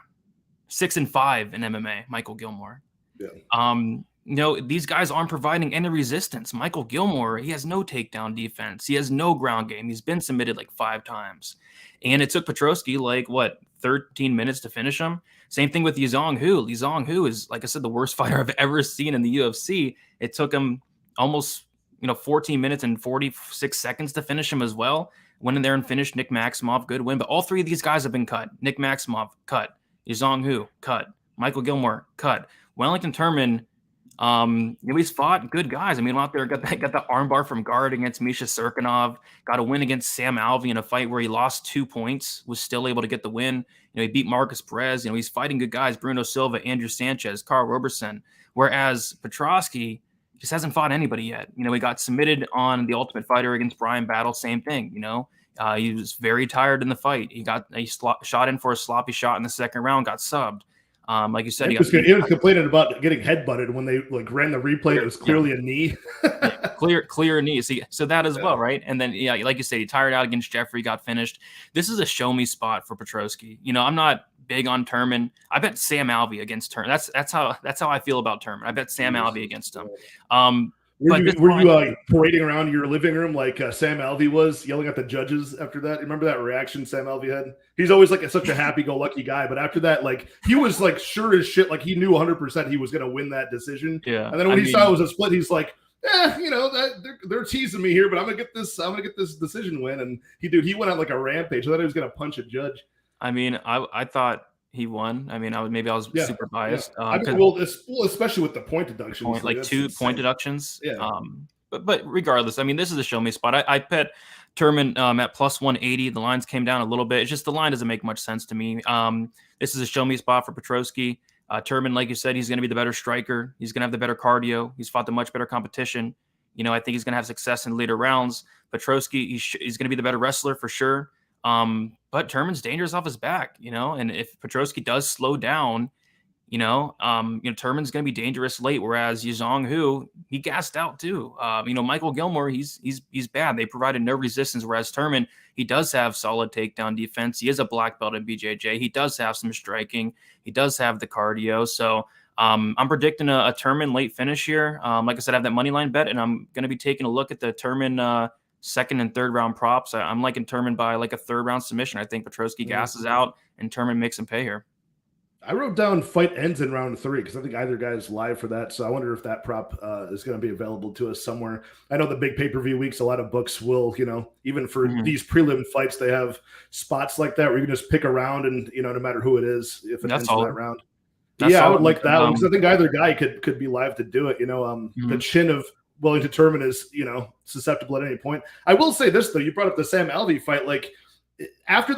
6-5 in MMA. Michael Gilmore. Yeah. These guys aren't providing any resistance. Michael Gilmore, he has no takedown defense. He has no ground game. He's been submitted 5 times, and it took Petroski 13 minutes to finish him. Same thing with Zhang Hu. Zhang Hu is, like I said, the worst fighter I've ever seen in the UFC. It took him almost 14 minutes and 46 seconds to finish him as well. Went in there and finished Nick Maximov, good win. But all 3 of these guys have been cut. Nick Maximov, cut. Zhang Hu, cut. Michael Gilmore, cut. Wellington Turman, he's fought good guys. I mean, out there got the armbar from guard against Misha Serkinov, got a win against Sam Alvey in a fight where he lost 2 points, was still able to get the win. He beat Marcus Perez. He's fighting good guys, Bruno Silva, Andrew Sanchez, Carl Roberson. Whereas Petroski just hasn't fought anybody yet. He got submitted on The Ultimate Fighter against Brian Battle, same thing. He was very tired in the fight. He shot in for a sloppy shot in the second round, got subbed. Like you said, he was complaining about getting headbutted when they ran the replay. It was clearly a knee. clear knee. So that as well, right? And then, like you said, he tired out against Jeffrey, got finished. This is a show me spot for Petroski. I'm not big on Turman. I bet Sam Alvey against Turman. That's how I feel about Turman. I bet Sam Alvey against him. Were you parading around your living room like Sam Alvey was, yelling at the judges after that? Remember that reaction Sam Alvey had? He's always such a happy-go-lucky guy, but after that, he was sure as shit, he knew 100% he was going to win that decision. Yeah. And then when he saw it was a split, he's like, they're teasing me here, but I'm gonna get this decision win. And he went out like a rampage. I thought he was going to punch a judge. I mean, I thought he won. I mean, I was super biased. Yeah. Especially with the point deductions, 2 point deductions. Yeah. But regardless, I mean, this is a show me spot. I bet Turman at plus 180. The lines came down a little bit. It's just the line doesn't make much sense to me. This is a show me spot for Petroski. Turman, like you said, he's going to be the better striker. He's going to have the better cardio. He's fought the much better competition. I think he's going to have success in later rounds. Petroski, he's going to be the better wrestler for sure. But Turman's dangerous off his back, and if Petroski does slow down, Turman's going to be dangerous late, whereas Zhang, who he gassed out too. Michael Gilmore, he's bad. They provided no resistance, whereas Turman, he does have solid takedown defense. He is a black belt in BJJ. He does have some striking. He does have the cardio. So I'm predicting a Turman late finish here. Like I said, I have that money line bet, and I'm going to be taking a look at the Turman second and third round props. I'm liking Turman by like a third round submission. I think Petroski gasses out and Turman makes him pay here. I wrote down fight ends in round 3 because I think either guy is live for that. So I wonder if that prop is going to be available to us somewhere. I know the big pay-per-view weeks, a lot of books will, even for these prelim fights, they have spots like that where you can just pick a round and, no matter who it is, if it ends in that round. I would like that one because I think either guy could be live to do it. The chin of Wellington Turman is, susceptible at any point. I will say this, though. You brought up the Sam Alvey fight. Like, after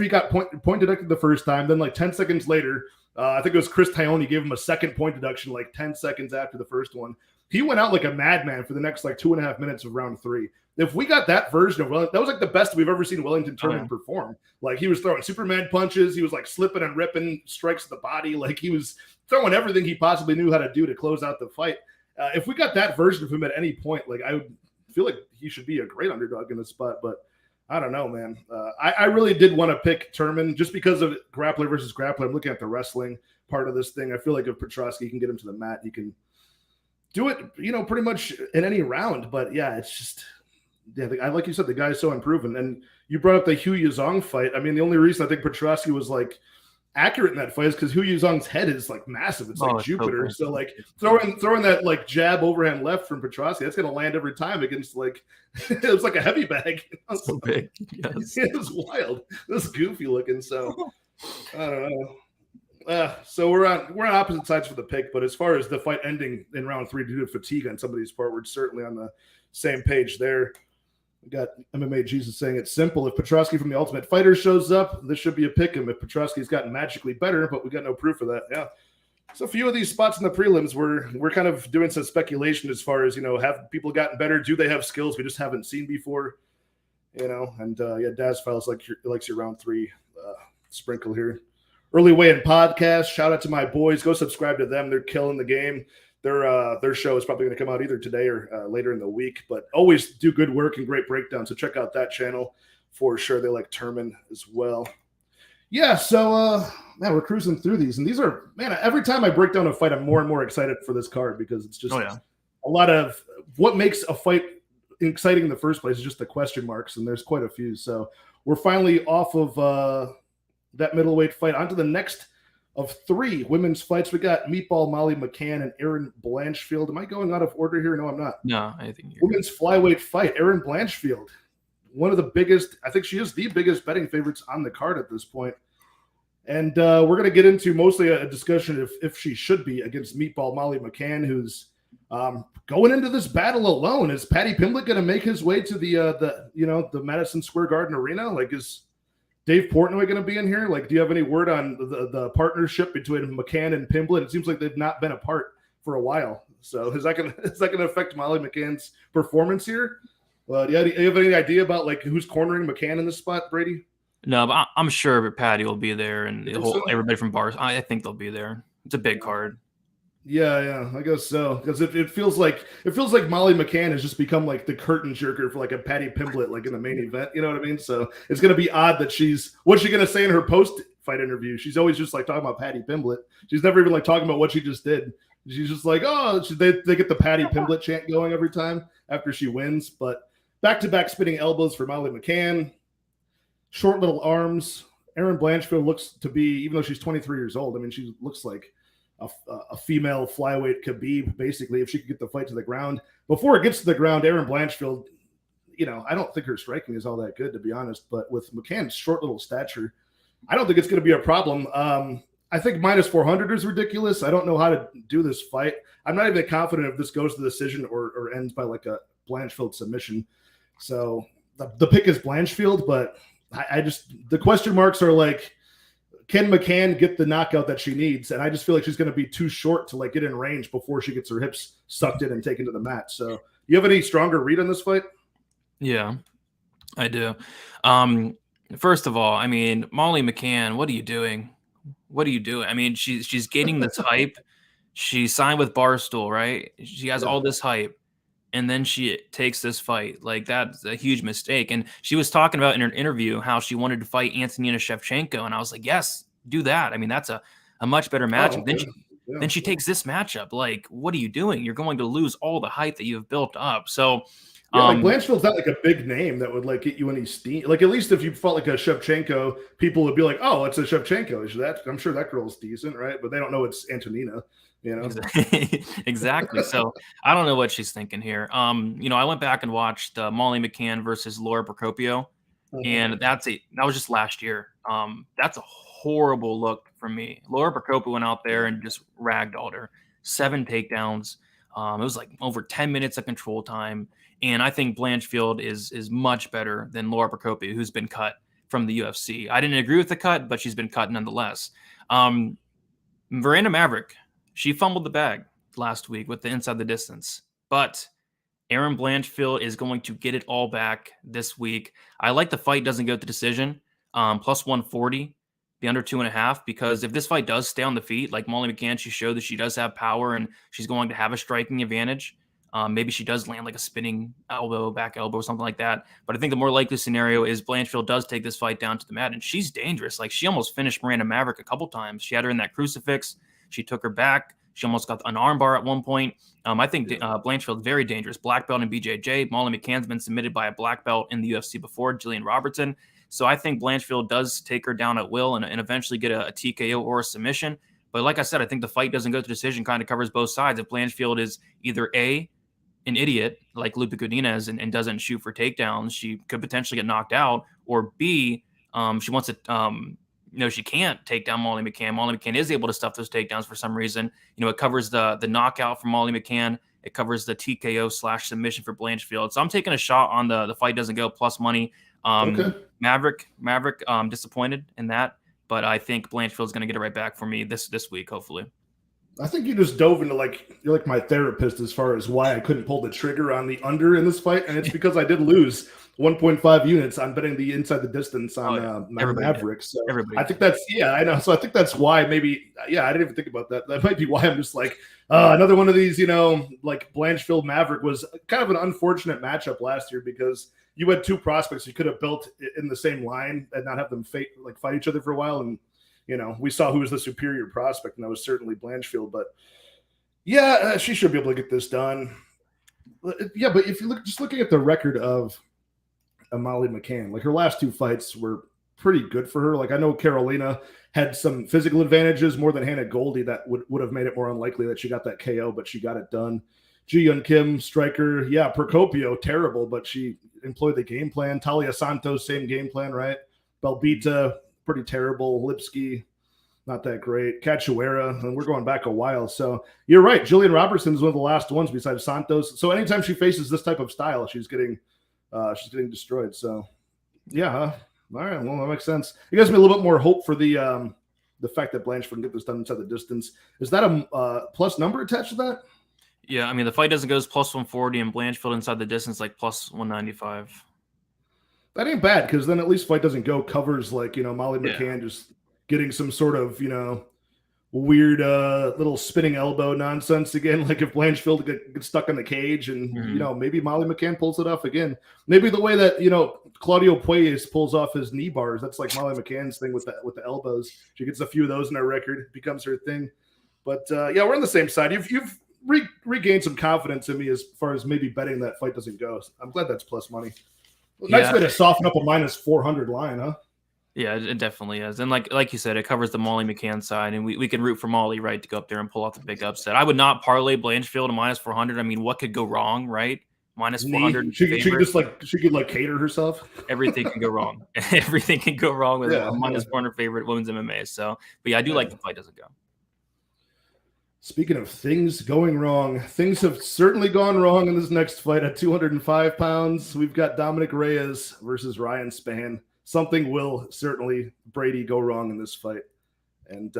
he got point deducted the first time, then like 10 seconds later, I think it was Chris Tyone gave him a second point deduction like 10 seconds after the first one. He went out like a madman for the next like 2.5 minutes of round 3. If we got that version of Wellington, that was like the best we've ever seen Wellington Turman perform. Like he was throwing Superman punches. He was like slipping and ripping strikes to the body. Like he was throwing everything he possibly knew how to do to close out the fight. If we got that version of him at any point, like I would feel like he should be a great underdog in the spot, but I don't know, man. I really did want to pick Turman just because of grappler versus grappler. I'm looking at the wrestling part of this thing. I feel like if Petroski can get him to the mat, he can do it, pretty much in any round. But yeah, it's just, like you said, the guy's so unproven. And you brought up the Hu Yazong fight. I mean, the only reason I think Petroski was like accurate in that fight is because Hu Yazong's head is like massive. It's like Jupiter. So like throwing that like jab overhand left from Petroski, that's gonna land every time against like it was like a heavy bag. So big. Yes. It was wild. It was goofy looking. So I don't know. So we're on opposite sides for the pick, but as far as the fight ending in round 3 due to fatigue on somebody's part, we're certainly on the same page there. We got MMA Jesus saying it's simple. If Petroski from the Ultimate Fighter shows up, this should be a pick him. If Petroski's gotten magically better, but we got no proof of that. Yeah. So a few of these spots in the prelims, we're kind of doing some speculation as far as, have people gotten better? Do they have skills we just haven't seen before? And Daz Files likes your round 3 sprinkle here. Early Weigh-In Podcast. Shout out to my boys. Go subscribe to them. They're killing the game. Their show is probably going to come out either today or later in the week, but always do good work and great breakdowns. So check out that channel for sure. They like Turman as well. Yeah, so we're cruising through these, and these are, every time I break down a fight, I'm more and more excited for this card because it's just a lot of what makes a fight exciting in the first place is just the question marks, and there's quite a few. So we're finally off of that middleweight fight onto the next of 3 women's fights. We got Meatball Molly McCann and Erin Blanchfield. Am I going out of order here? No, I'm not. No, I think you're women's flyweight fight. Erin Blanchfield, one of the biggest, I think she is the biggest betting favorites on the card at this point. And we're going to get into mostly a discussion if she should be against Meatball Molly McCann, who's going into this battle alone. Is Paddy Pimblett going to make his way to the Madison Square Garden Arena? Like, is Dave Portnoy going to be in here? Like, do you have any word on the partnership between McCann and Pimblett? It seems like they've not been apart for a while. So is that going to affect Molly McCann's performance here? Do you have any idea about like who's cornering McCann in this spot, Brady? No, but I'm sure Patty will be there, and everybody from bars. I think they'll be there. It's a big card. Yeah, I guess so. Because it feels like Molly McCann has just become like the curtain jerker for like a Paddy Pimblett like in the main event. You know what I mean? So it's gonna be odd that what's she gonna say in her post-fight interview? She's always just like talking about Paddy Pimblett. She's never even like talking about what she just did. She's just like, they get the Paddy Pimblett chant going every time after she wins. But back-to-back spinning elbows for Molly McCann. Short little arms. Erin Blanchfield looks to be, even though she's 23 years old, I mean, she looks like a female flyweight Khabib, basically, if she could get the fight to the ground. Before it gets to the ground, Erin Blanchfield, I don't think her striking is all that good, to be honest. But with McCann's short little stature, I don't think it's going to be a problem. I think minus 400 is ridiculous. I don't know how to do this fight. I'm not even confident if this goes to the decision or ends by like a Blanchfield submission. So the pick is Blanchfield, but I just, the question marks are like, can McCann get the knockout that she needs? And I just feel like she's going to be too short to like get in range before she gets her hips sucked in and taken to the mat. So you have any stronger read on this fight? Yeah, I do. First of all, I mean, Molly McCann, what are you doing? what are you doing? I mean, she's getting this hype. She signed with Barstool, right? She has all this hype, and then she takes this fight. Like, that's a huge mistake. And she was talking about in her interview how she wanted to fight Antonina Shevchenko, and I was like, yes, do that. I mean, that's a much better matchup. Then she takes this matchup. Like, what are you doing? You're going to lose all the hype that you have built up. So, like Blanchfield's not like a big name that would like get you any steam. Like, at least if you felt like a Shevchenko, people would be like, "Oh, it's a Shevchenko." I'm sure that girl's decent, right? But they don't know it's Antonina. Exactly. So I don't know what she's thinking here. I went back and watched Molly McCann versus Laura Procopio, and that was just last year. That's a horrible look for me. Laura Procopio went out there and just ragdolled her, 7 takedowns. It was like over 10 minutes of control time. And I think Blanchfield is much better than Laura Procopio, who's been cut from the UFC. I didn't agree with the cut, but she's been cut nonetheless. Miranda Maverick, she fumbled the bag last week with the inside the distance. But Erin Blanchfield is going to get it all back this week. I like the fight doesn't go to decision, plus 140, the under 2.5, because if this fight does stay on the feet, like Molly McCann, she showed that she does have power and she's going to have a striking advantage. Maybe she does land like a spinning elbow, back elbow, or something like that. But I think the more likely scenario is Blanchfield does take this fight down to the mat, and she's dangerous. Like, she almost finished Miranda Maverick a couple times. She had her in that crucifix. She took her back. She almost got an armbar at one point. I think Blanchfield's very dangerous. Black belt in BJJ. Molly McCann's been submitted by a black belt in the UFC before, Jillian Robertson. So I think Blanchfield does take her down at will and eventually get a TKO or a submission. But like I said, I think the fight doesn't go to decision, kind of covers both sides. If Blanchfield is either an idiot like Lupe Godinez and doesn't shoot for takedowns, she could potentially get knocked out, or B, she wants to, she can't take down Molly McCann. Molly McCann is able to stuff those takedowns for some reason. it covers the knockout for Molly McCann. It covers the TKO / submission for Blanchfield. So I'm taking a shot on the fight doesn't go plus money. Maverick, disappointed in that, but I think Blanchfield's going to get it right back for me this week, hopefully. I think you just dove into you're like my therapist as far as why I couldn't pull the trigger on the under in this fight, and it's because I did lose 1.5 units on betting the inside the distance on Maverick. So I think that's I know. So I think that's why I didn't even think about that. That might be why I'm just like another one of these. Like Blanchfield Maverick was kind of an unfortunate matchup last year because you had two prospects you could have built in the same line and not have them fight each other for a while. And we saw who was the superior prospect, and that was certainly Blanchfield. But she should be able to get this done. Yeah, but if you looking at the record of Molly McCann, like her last 2 fights were pretty good for her. Like, I know Carolina had some physical advantages more than Hannah Goldie that would have made it more unlikely that she got that KO, but she got it done. Ji-Yeon Kim, striker, Procopio, terrible, but she employed the game plan. Talia Santos, same game plan, right? Belbita, pretty terrible. Lipsky, not that great. Cachoeira, and we're going back a while. So you're right. Jillian Robertson is one of the last ones besides Santos. So anytime she faces this type of style, she's getting destroyed. So all right. Well, that makes sense. It gives me a little bit more hope for the fact that Blanchfield can get this done inside the distance. Is that a plus number attached to that? Yeah, I mean, the fight doesn't go as plus 140 and Blanchfield inside the distance like plus 195. That ain't bad, because then at least fight doesn't go covers Molly McCann just getting some sort of weird little spinning elbow nonsense again. Like if Blanchfield gets stuck in the cage and maybe Molly McCann pulls it off again. Maybe the way that Claudio Puelles pulls off his knee bars, that's like Molly McCann's thing with the elbows. She gets a few of those in her record, it becomes her thing. But we're on the same side. You've regained some confidence in me as far as maybe betting that fight doesn't go. I'm glad that's plus money. Nice way to soften up a minus 400 line, huh? Yeah, it definitely is. And like you said, it covers the Molly McCann side, and we can root for Molly, right, to go up there and pull off the big upset. I would not parlay Blanchfield to minus 400. I mean, what could go wrong, right? Minus 400. She could cater herself. Everything can go wrong. Everything can go wrong with a minus 400 favorite women's MMA. So, but I do like the fight doesn't go. Speaking of things going wrong, things have certainly gone wrong in this next fight at 205 pounds. We've got Dominic Reyes versus Ryan Spann. Something will certainly, Brady, go wrong in this fight. And,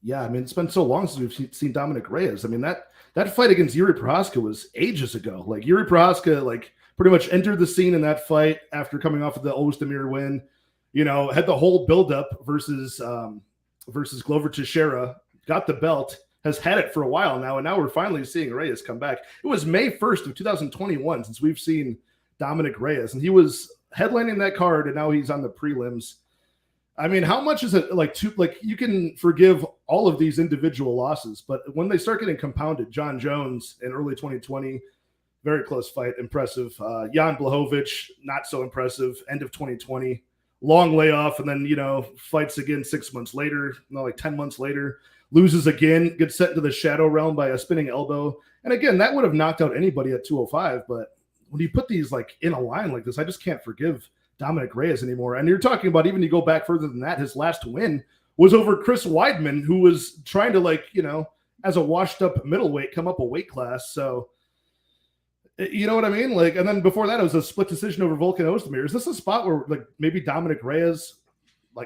it's been so long since we've seen Dominic Reyes. I mean, that fight against Yuri Prohaska was ages ago. Like, Yuri Prohaska, pretty much entered the scene in that fight after coming off of the Ozdemir win. had the whole buildup versus Glover Teixeira, got the belt, has had it for a while now, and now we're finally seeing Reyes come back. It was May 1st of 2021 since we've seen Dominic Reyes, and he was headlining that card, and now he's on the prelims. I mean, how much is it you can forgive all of these individual losses, but when they start getting compounded, John Jones in early 2020, very close fight, impressive. Jan Blachowicz, not so impressive, end of 2020, long layoff, and then, fights again 6 months later, 10 months later, loses again, gets sent into the shadow realm by a spinning elbow. And again, that would have knocked out anybody at 205, but when you put these in a line like this, I just can't forgive Dominic Reyes anymore. And you're talking about, even you go back further than that, his last win was over Chris Weidman, who was trying to as a washed up middleweight come up a weight class. So you know what I mean? And then before that, it was a split decision over Volkan Ozdemir. Is this a spot where maybe Dominic Reyes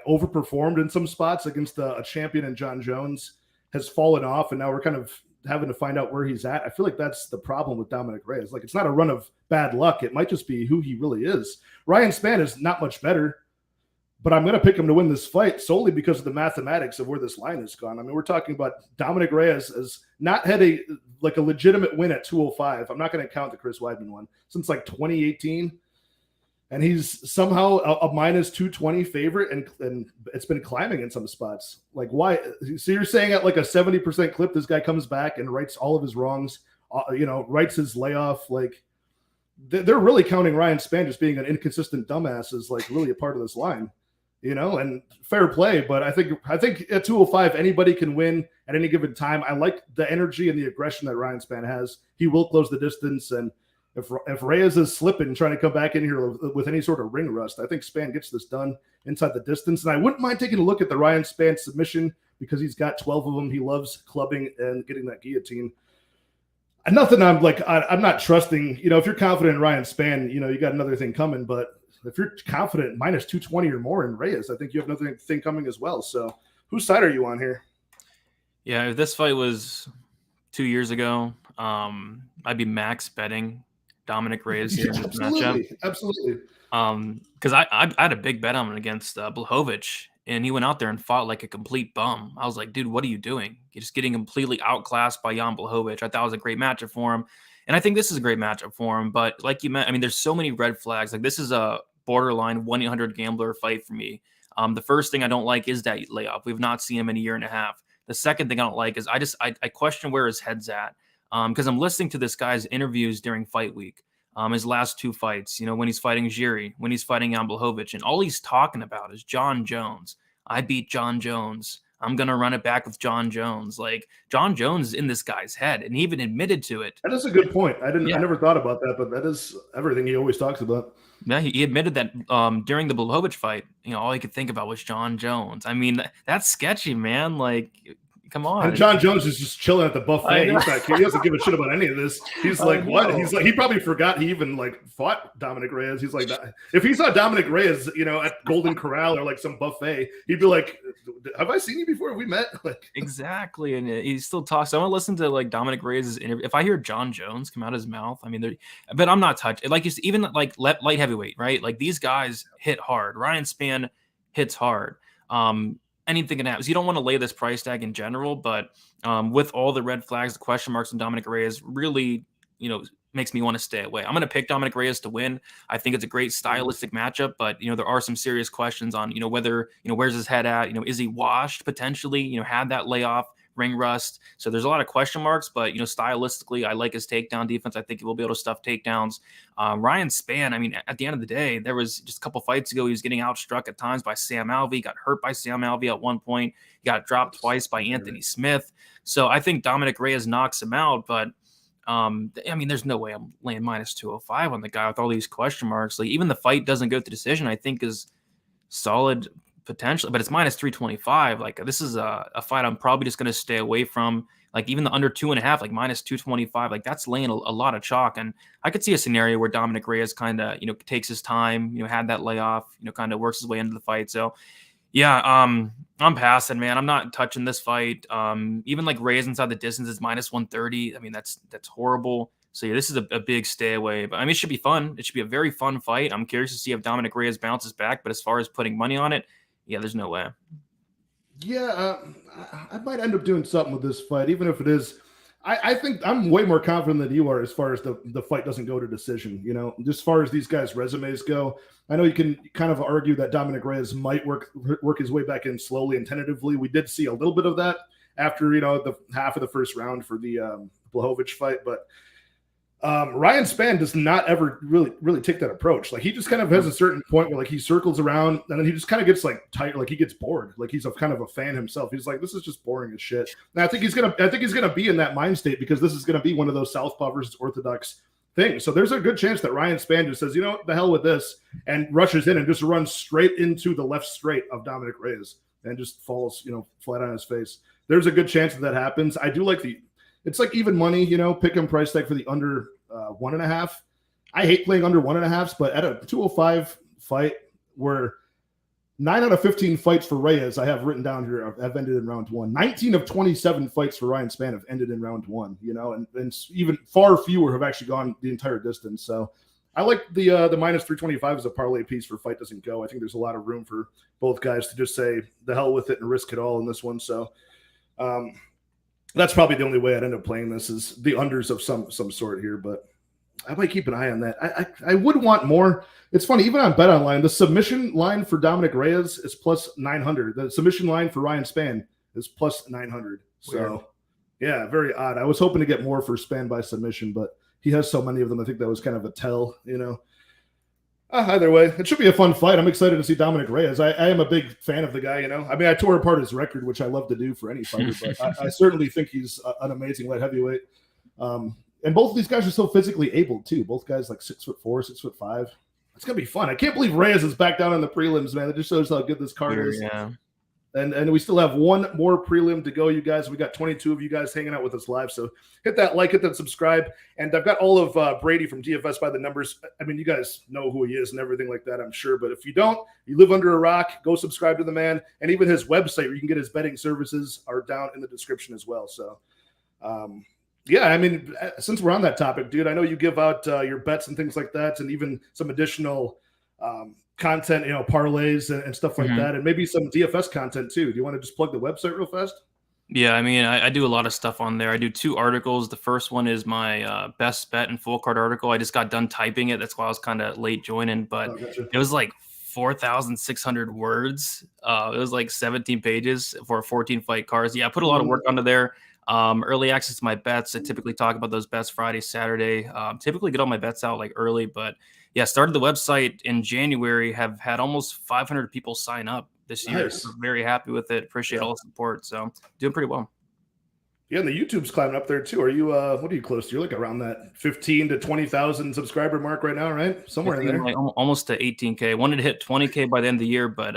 overperformed in some spots against a champion in John Jones, has fallen off, and now we're kind of having to find out where he's at? I feel like that's the problem with Dominic Reyes. It's not a run of bad luck. It might just be who he really is. Ryan Spann is not much better, but I'm going to pick him to win this fight solely because of the mathematics of where this line has gone. I mean, we're talking about Dominic Reyes has not had a legitimate win at 205. I'm not going to count the Chris Weidman one since 2018. And he's somehow a minus 220 favorite, and it's been climbing in some spots. Why? So you're saying at a 70% clip, this guy comes back and rights all of his wrongs, rights his layoff. They're really counting Ryan Spann just being an inconsistent dumbass as really a part of this line, and fair play. But I think at 205, anybody can win at any given time. I like the energy and the aggression that Ryan Spann has. He will close the distance, and if Reyes is slipping, trying to come back in here with any sort of ring rust, I think Spann gets this done inside the distance. And I wouldn't mind taking a look at the Ryan Spann submission because he's got 12 of them. He loves clubbing and getting that guillotine. And nothing I'm not trusting. If you're confident in Ryan Spann, you got another thing coming. But if you're confident minus 220 or more in Reyes, I think you have another thing coming as well. So whose side are you on here? Yeah, if this fight was 2 years ago, I'd be max betting Dominic Reyes here in this matchup. Absolutely. Because I had a big bet on him against Blachowicz, and he went out there and fought like a complete bum. I was like, dude, what are you doing? You're just getting completely outclassed by Jan Blachowicz. I thought it was a great matchup for him, and I think this is a great matchup for him. But like you meant, I mean, there's so many red flags. This is a borderline 1-800 gambler fight for me. The first thing I don't like is that layoff. We've not seen him in a year and a half. The second thing I don't like is I question where his head's at. Because I'm listening to this guy's interviews during fight week, his last two fights, when he's fighting Jiri, when he's fighting Jan Blachowicz, and all he's talking about is John Jones. I beat John Jones. I'm going to run it back with John Jones. John Jones is in this guy's head, and he even admitted to it. That is a good point. I never thought about that, but that is everything he always talks about. Yeah, he admitted that during the Blachowicz fight, all he could think about was John Jones. I mean, that's sketchy, man. Come on. And John Jones is just chilling at the buffet. He doesn't give a shit about any of this. He's like, what? He's he probably forgot he even fought Dominic Reyes. He's like, if he saw Dominic Reyes, at Golden Corral or some buffet, he'd be like, have I seen you before? Have we met? Exactly. And he still talks. I want to listen to Dominic Reyes' interview. If I hear John Jones come out of his mouth, I mean, but I'm not touched. Even light heavyweight, right? These guys hit hard. Ryan Spann hits hard. Anything can happen. So you don't want to lay this price tag in general, but with all the red flags, the question marks on Dominic Reyes really, makes me want to stay away. I'm going to pick Dominic Reyes to win. I think it's a great stylistic matchup, but there are some serious questions on whether where's his head at. Is he washed potentially? Had that layoff, ring rust. So there's a lot of question marks, but stylistically, I like his takedown defense. I think he will be able to stuff takedowns. Ryan Spann, I mean, at the end of the day, there was just a couple fights ago, he was getting outstruck at times by Sam Alvey, got hurt by Sam Alvey at one point, he got dropped twice by Anthony Smith. So I think Dominic Reyes knocks him out, but I mean, there's no way I'm laying minus 205 on the guy with all these question marks. Even the fight doesn't go to decision, I think is solid potentially, but it's minus 325. This is a fight I'm probably just going to stay away from. Even the under 2.5, minus 225, that's laying a lot of chalk. And I could see a scenario where Dominic Reyes kind of, takes his time, had that layoff, kind of works his way into the fight. So yeah, I'm passing, man. I'm not touching this fight. Even Reyes inside the distance is minus 130. I mean, that's horrible. So yeah, this is a big stay away. But I mean, it should be fun. It should be a very fun fight. I'm curious to see if Dominic Reyes bounces back. But as far as putting money on it, yeah, there's no way. Yeah, I might end up doing something with this fight, even if it is. I think I'm way more confident than you are as far as the fight doesn't go to decision. Just as far as these guys' resumes go, I know you can kind of argue that Dominic Reyes might work his way back in slowly and tentatively. We did see a little bit of that after the half of the first round for the Blachowicz fight, but Ryan Spann does not ever really take that approach. Like, he just kind of has a certain point where, like, he circles around and then he just kind of gets like tight, like he gets bored. Like, he's kind of a fan himself. He's like, this is just boring as shit. And I think he's gonna be in that mind state because this is gonna be one of those southpaw versus orthodox things. So there's a good chance that Ryan Spann just says, the hell with this, and rushes in and just runs straight into the left straight of Dominic Reyes and just falls, flat on his face. There's a good chance that happens. I do like it's like even money, pick 'em price tag for the under 1.5. I hate playing under 1.5s, but at a 205 fight where 9 out of 15 fights for Reyes, I have written down here, have ended in round 1. 19 of 27 fights for Ryan Spann have ended in round 1, and even far fewer have actually gone the entire distance. So I like the minus 325 as a parlay piece for fight doesn't go. I think there's a lot of room for both guys to just say the hell with it and risk it all in this one. So that's probably the only way I'd end up playing this, is the unders of some sort here, but I might keep an eye on that. I would want more. It's funny, even on BetOnline, the submission line for Dominic Reyes is plus 900. The submission line for Ryan Spann is plus 900. So, yeah, very odd. I was hoping to get more for Spann by submission, but he has so many of them. I think that was kind of a tell, Either way, it should be a fun fight. I'm excited to see Dominic Reyes. I am a big fan of the guy, I mean, I tore apart his record, which I love to do for any fighter, but I certainly think he's an amazing light heavyweight. And both of these guys are so physically able, too. Both guys like 6'4", 6'5". It's going to be fun. I can't believe Reyes is back down on the prelims, man. It just shows how good this card is. Yeah. And we still have one more prelim to go, you guys. We got 22 of you guys hanging out with us live. So hit that like, hit that subscribe. And I've got all of Brady from DFS by the numbers. I mean, you guys know who he is and everything like that, I'm sure. But if you don't, you live under a rock, go subscribe to the man. And even his website where you can get his betting services are down in the description as well. So, yeah, I mean, since we're on that topic, dude, I know you give out your bets and things like that, and even some additional content, parlays and stuff like that, and maybe some DFS content too. Do you want to just plug the website real fast? Yeah, I mean, I do a lot of stuff on there. I do 2 articles. The first one is my best bet and full card article. I just got done typing it. That's why I was kind of late joining, but it was like 4,600 words. It was like 17 pages for 14 fight cards. Yeah, I put a lot of work onto there. Early access to my bets. I typically talk about those bets Friday, Saturday. Typically get all my bets out like early, but yeah, started the website in January, have had almost 500 people sign up this year. Nice. So very happy with it. Appreciate all the support. So doing pretty well. Yeah, and the YouTube's climbing up there too. Are you what are you close to? You're like around that 15 to 20,000 subscriber mark right now, right? Somewhere in there. Like almost to 18K. Wanted to hit 20K by the end of the year, but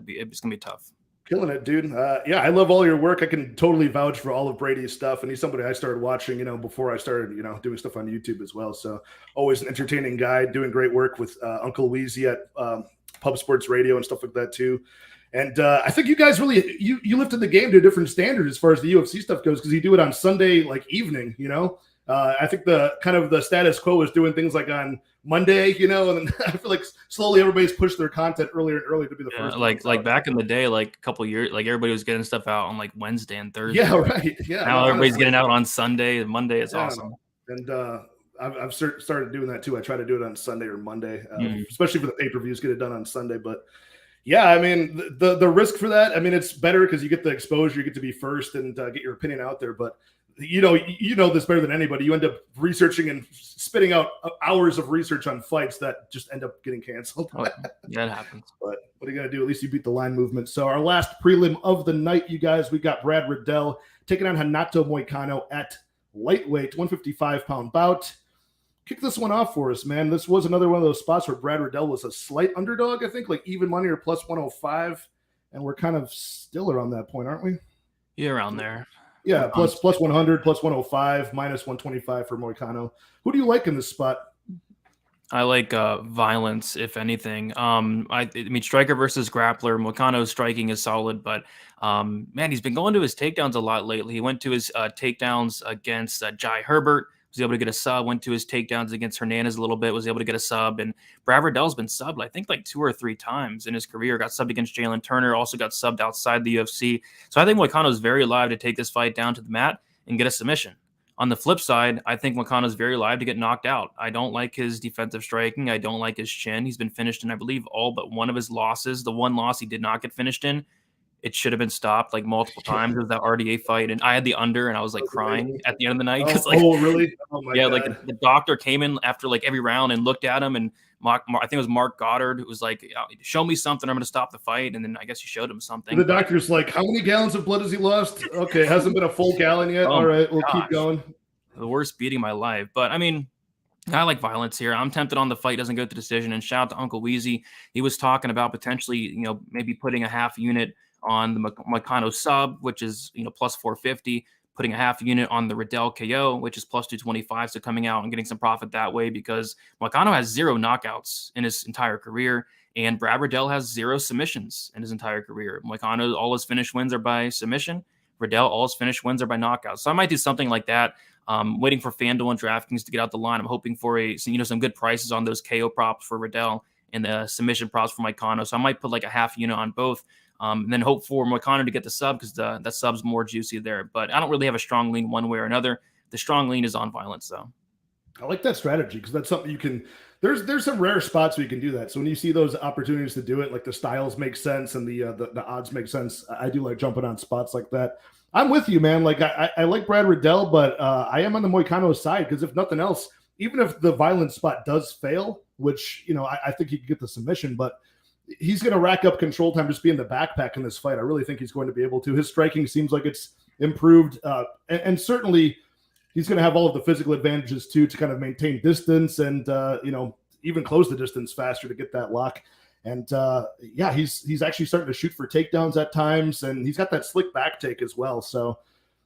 it's gonna be tough. Killing it, dude. Yeah, I love all your work. I can totally vouch for all of Brady's stuff. And he's somebody I started watching, before I started, doing stuff on YouTube as well. So always an entertaining guy, doing great work with Uncle Weezy at Pub Sports Radio and stuff like that too. And I think you guys really, you lifted the game to a different standard as far as the UFC stuff goes, because you do it on Sunday, like evening, I think the status quo is doing things like on Monday, and then I feel like slowly everybody's pushed their content earlier and earlier to be the first. Like back in the day, like a couple years, like everybody was getting stuff out on like Wednesday and Thursday. Yeah, right. Yeah. Now everybody's getting out on Sunday and Monday. It's awesome. And I've started doing that too. I try to do it on Sunday or Monday, especially for the pay-per-views, get it done on Sunday. But yeah, I mean, the risk for that, I mean, it's better because you get the exposure, you get to be first and get your opinion out there. But you know this better than anybody. You end up researching and spitting out hours of research on fights that just end up getting canceled. Oh, that happens. But what are you going to do? At least you beat the line movement. So our last prelim of the night, you guys, we got Brad Riddell taking on Renato Moicano at lightweight, 155-pound bout. Kick this one off for us, man. This was another one of those spots where Brad Riddell was a slight underdog, I think, like even money or plus 105. And we're kind of still around that point, aren't we? Yeah, around there. Yeah, plus 100, plus 105, minus 125 for Moicano. Who do you like in this spot? I like violence, if anything. I mean, striker versus grappler. Moicano's striking is solid, but man, he's been going to his takedowns a lot lately. He went to his takedowns against Jai Herbert was able to get a sub, went to his takedowns against Hernandez a little bit, was able to get a sub. And Brad Riddell's been subbed, I think, like 2 or 3 times in his career. Got subbed against Jalen Turner, also got subbed outside the UFC. So I think Moicano is very live to take this fight down to the mat and get a submission. On the flip side, I think Moicano is very live to get knocked out. I don't like his defensive striking. I don't like his chin. He's been finished in, I believe, all but one of his losses. The one loss he did not get finished in, it should have been stopped like multiple times. It was that RDA fight, and I had the under, and I was like crying at the end of the night because really? Oh my God. Like the doctor came in after like every round and looked at him, and I think it was Mark Goddard who was like, "Show me something, I'm going to stop the fight." And then I guess he showed him something. The doctor's like, "How many gallons of blood has he lost?" Okay, hasn't been a full gallon yet. All right, we'll keep going. The worst beating of my life, but I mean, I like violence here. I'm tempted on the fight doesn't go to decision. And shout out to Uncle Weezy. He was talking about potentially, maybe putting a half unit on the Moicano sub, which is, plus 450, putting a half unit on the Riddell KO, which is plus 225. So coming out and getting some profit that way, because Moicano has 0 knockouts in his entire career, and Brad Riddell has 0 submissions in his entire career. Moicano, all his finished wins are by submission. Riddell, all his finished wins are by knockout. So I might do something like that. Waiting for FanDuel and DraftKings to get out the line. I'm hoping for some good prices on those KO props for Riddell and the submission props for Moicano. So I might put like a half unit on both, and then hope for Moicano to get the sub because that sub's more juicy there. But I don't really have a strong lean one way or another. The strong lean is on violence, though. I like that strategy because that's something you can. There's some rare spots where you can do that. So when you see those opportunities to do it, like the styles make sense and the odds make sense, I do like jumping on spots like that. I'm with you, man. Like I like Brad Riddell, but I am on the Moicano side because if nothing else, even if the violent spot does fail, which I think he could get the submission, but he's going to rack up control time just being the backpack in this fight. I really think he's going to be able to. His striking seems like it's improved, and certainly he's going to have all of the physical advantages too to kind of maintain distance and even close the distance faster to get that lock. And he's actually starting to shoot for takedowns at times, and he's got that slick back take as well. So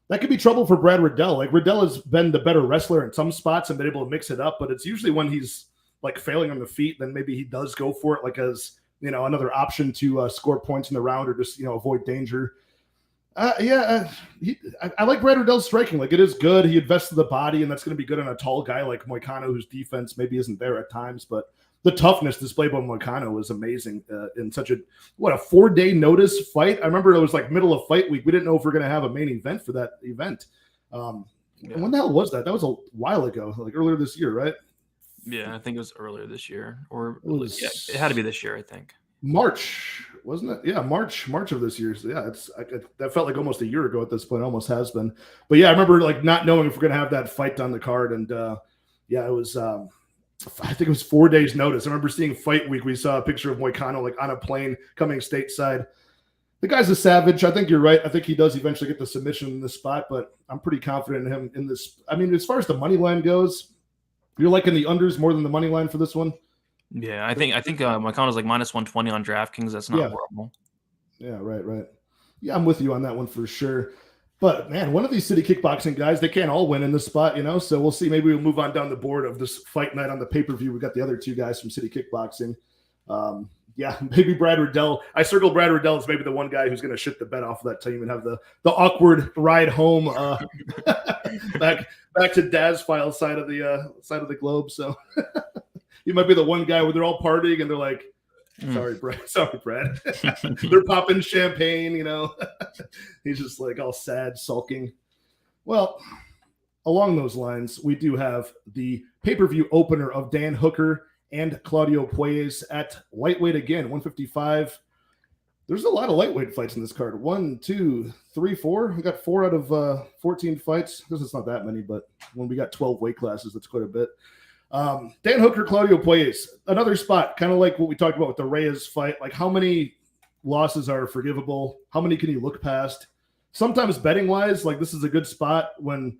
that could be trouble for Brad Riddell. Like Riddell has been the better wrestler in some spots and been able to mix it up, but it's usually when he's like failing on the feet, then maybe he does go for it like as another option to score points in the round or just avoid danger. I like Brad Riddell's striking. Like it is good. He invests in the body, and that's going to be good on a tall guy like Moicano, whose defense maybe isn't there at times, but the toughness displayed by Moicano was amazing in such a 4-day notice fight. I remember it was like middle of fight week. We didn't know if we are going to have a main event for that event. When the hell was that? That was a while ago, like earlier this year, right? Yeah, I think it was earlier this year, or it had to be this year, I think. March, wasn't it? Yeah, March of this year. So yeah, that felt like almost a year ago at this point. Almost has been. But yeah, I remember like not knowing if we're going to have that fight on the card, and it was. I think it was 4 days notice. I remember seeing fight week. We saw a picture of Moicano like on a plane coming stateside. The guy's a savage. I think you're right. I think he does eventually get the submission in this spot, but I'm pretty confident in him in this. I mean, as far as the money line goes, you're liking the unders more than the money line for this one. Yeah, I think Moicano's like minus 120 on DraftKings. That's not horrible. Yeah, right. Yeah, I'm with you on that one for sure. But man, one of these city kickboxing guys, they can't all win in this spot, So we'll see. Maybe we'll move on down the board of this fight night on the pay-per-view. We got the other 2 guys from city kickboxing. Maybe Brad Riddell. I circled Brad Riddell as maybe the one guy who's going to shit the bed off of that team and have the awkward ride home back to Daz file side of the globe. So he might be the one guy where they're all partying and they're like, Sorry, Brad. They're popping champagne, He's just like all sad, sulking. Well, along those lines, we do have the pay-per-view opener of Dan Hooker and Claudio Puelles at lightweight again, 155. There's a lot of lightweight fights in this card. 1, 2, 3, 4. We got 4 out of 14 fights. This is not that many, but when we got 12 weight classes, that's quite a bit. Dan Hooker, Claudio Puelles, another spot, kind of like what we talked about with the Reyes fight. Like how many losses are forgivable? How many can you look past? Sometimes betting wise, like this is a good spot when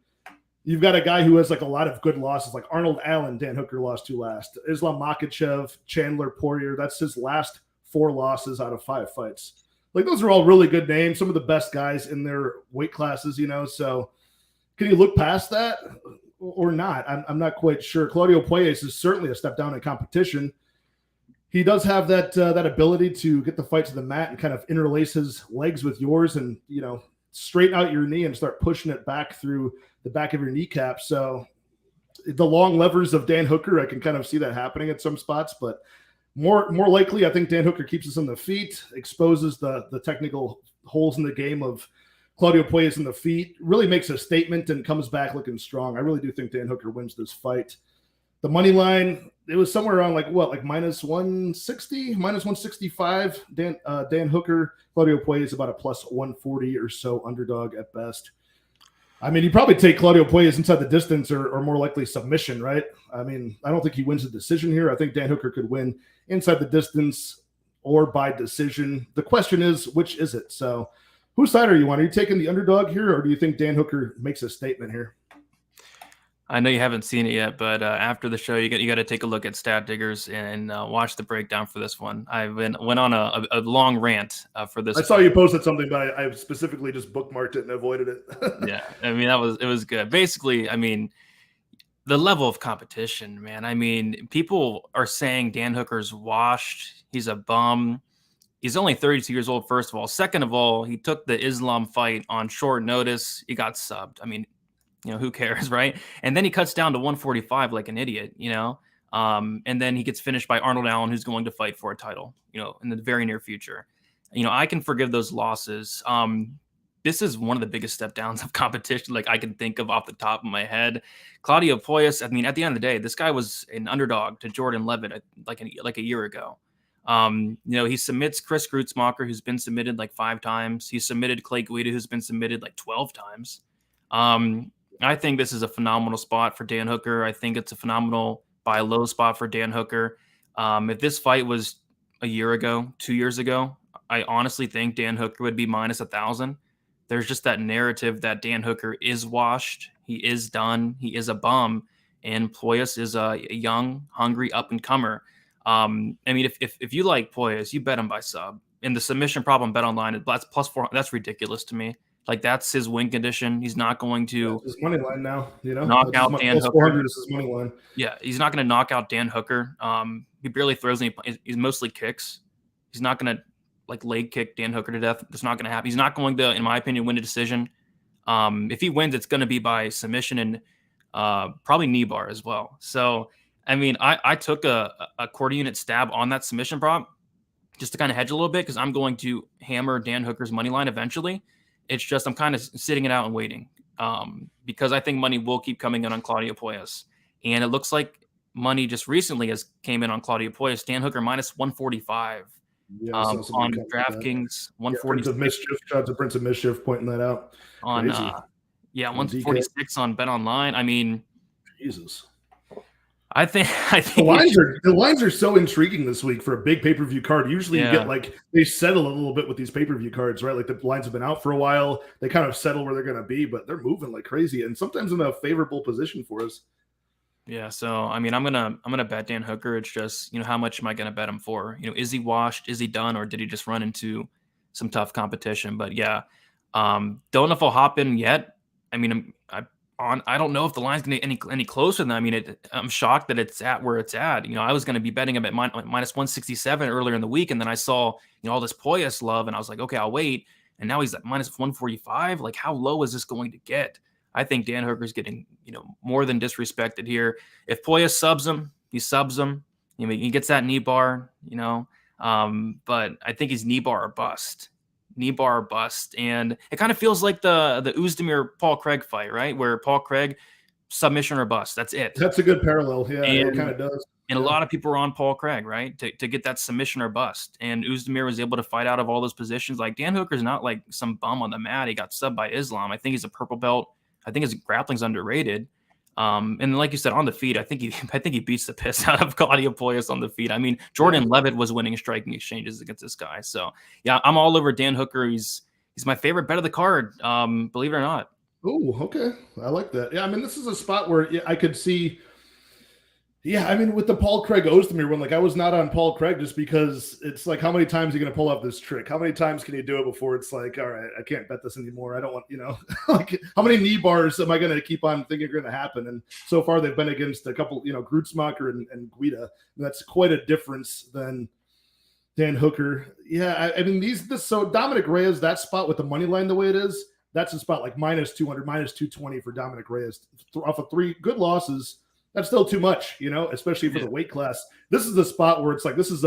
you've got a guy who has like a lot of good losses, like Arnold Allen, Dan Hooker lost to last. Islam Makhachev, Chandler, Poirier. That's his last 4 losses out of 5 fights. Like those are all really good names. Some of the best guys in their weight classes, So can you look past that? Or not. I'm not quite sure. Claudio Puelles is certainly a step down in competition. He does have that ability to get the fight to the mat and kind of interlace his legs with yours and, straighten out your knee and start pushing it back through the back of your kneecap. So the long levers of Dan Hooker. I can kind of see that happening at some spots, but more likely, I think Dan Hooker keeps us on the feet, exposes the technical holes in the game of Claudio Puelles in the feet, really makes a statement and comes back looking strong. I really do think Dan Hooker wins this fight. The money line, it was somewhere around like minus 160, minus 165. Dan Hooker, Claudio Puelles about a plus 140 or so underdog at best. I mean, you probably take Claudio Puelles inside the distance or more likely submission, right? I mean, I don't think he wins the decision here. I think Dan Hooker could win inside the distance or by decision. The question is, which is it? So whose side are you on? Are you taking the underdog here, or do you think Dan Hooker makes a statement here? I know you haven't seen it yet, but after the show, you got to take a look at Stat Diggers and watch the breakdown for this one. Went on a long rant for this. I saw you posted something, but I specifically just bookmarked it and avoided it. Yeah, I mean it was good. Basically, I mean the level of competition, man. I mean, people are saying Dan Hooker's washed. He's a bum. He's only 32 years old, first of all. Second of all, he took the Islam fight on short notice. He got subbed. I mean, who cares, right? And then he cuts down to 145 like an idiot, and then he gets finished by Arnold Allen, who's going to fight for a title, in the very near future. I can forgive those losses. This is one of the biggest step downs of competition like I can think of off the top of my head. Claudio Puelles, I mean, at the end of the day, this guy was an underdog to Jordan Levitt like a year ago. He submits Chris Grutzmacher, who's been submitted like 5 times. He submitted Clay Guida, who's been submitted like 12 times. I think this is a phenomenal spot for Dan Hooker. I think it's a phenomenal buy low spot for Dan Hooker. If this fight was a year ago, 2 years ago, I honestly think Dan Hooker would be minus 1,000. There's just that narrative that Dan Hooker is washed. He is done. He is a bum. And Puelles is a young, hungry up-and-comer. I mean, if you like Puelles, you bet him by sub. And the submission problem bet online, that's plus 4. That's ridiculous to me. Like, that's his win condition. He's not going to his money line now, knock out Dan Hooker. 400 is his money line. Yeah, he's not going to knock out Dan Hooker. He barely throws any. He's mostly kicks. He's not going to leg kick Dan Hooker to death. That's not going to happen. He's not going to, in my opinion, win a decision. If he wins, it's going to be by submission and probably knee bar as well. So, I mean, I took a quarter unit stab on that submission prop just to kind of hedge a little bit because I'm going to hammer Dan Hooker's money line eventually. It's just I'm kind of sitting it out and waiting because I think money will keep coming in on Claudio Puelles. And it looks like money just recently came in on Claudio Puelles. Dan Hooker minus 145 on DraftKings. 146. Shout out to Prince of Mischief pointing that out. On 146 on Bet Online. I mean, Jesus. I think the lines are so intriguing this week for a big pay-per-view card. Usually you get they settle a little bit with these pay-per-view cards, right? Like the lines have been out for a while. They kind of settle where they're going to be, but they're moving like crazy and sometimes in a favorable position for us. Yeah, so I mean, I'm gonna bet Dan Hooker. It's just how much am I gonna bet him for? Is he washed? Is he done? Or did he just run into some tough competition? But yeah, don't know if I'll hop in yet. I mean, I don't know if the line's gonna get any closer than that. I mean, I'm shocked that it's at where it's at. I was gonna be betting him at minus 167 earlier in the week, and then I saw all this Puelles love, and I was like, okay, I'll wait. And now he's at minus 145. Like, how low is this going to get? I think Dan Hooker's getting, more than disrespected here. If Puelles subs him, he subs him. He gets that knee bar, but I think he's knee bar or bust. Knee bar or bust. And it kind of feels like the Oezdemir-Paul Craig fight, right? Where Paul Craig, submission or bust. That's it. That's a good parallel. Yeah, it kind of does. And a lot of people are on Paul Craig, right? To get that submission or bust. And Oezdemir was able to fight out of all those positions. Like, Dan Hooker's not like some bum on the mat. He got subbed by Islam. I think he's a purple belt. I think his grappling's underrated. And like you said, on the feet, I think he beats the piss out of Claudio Puelles on the feet. I mean, Jordan Levitt was winning striking exchanges against this guy. So yeah, I'm all over Dan Hooker. He's my favorite bet of the card. Believe it or not. Oh, okay. I like that. Yeah, I mean, this is a spot where I could see. Yeah, I mean, with the Paul Craig Oezdemir one, I was not on Paul Craig just because it's like, how many times are you going to pull off this trick? How many times can you do it before it's like, all right, I can't bet this anymore. I don't want, like, how many knee bars am I going to keep on thinking are going to happen? And so far they've been against a couple, Grutzmacher and Guida. And that's quite a difference than Dan Hooker. Yeah, I mean, so Dominic Reyes, that spot with the money line the way it is, that's a spot like minus 200, minus 220 for Dominic Reyes off of 3 good losses. that's still too much, you know, especially for the weight class. This is the spot where it's like, this is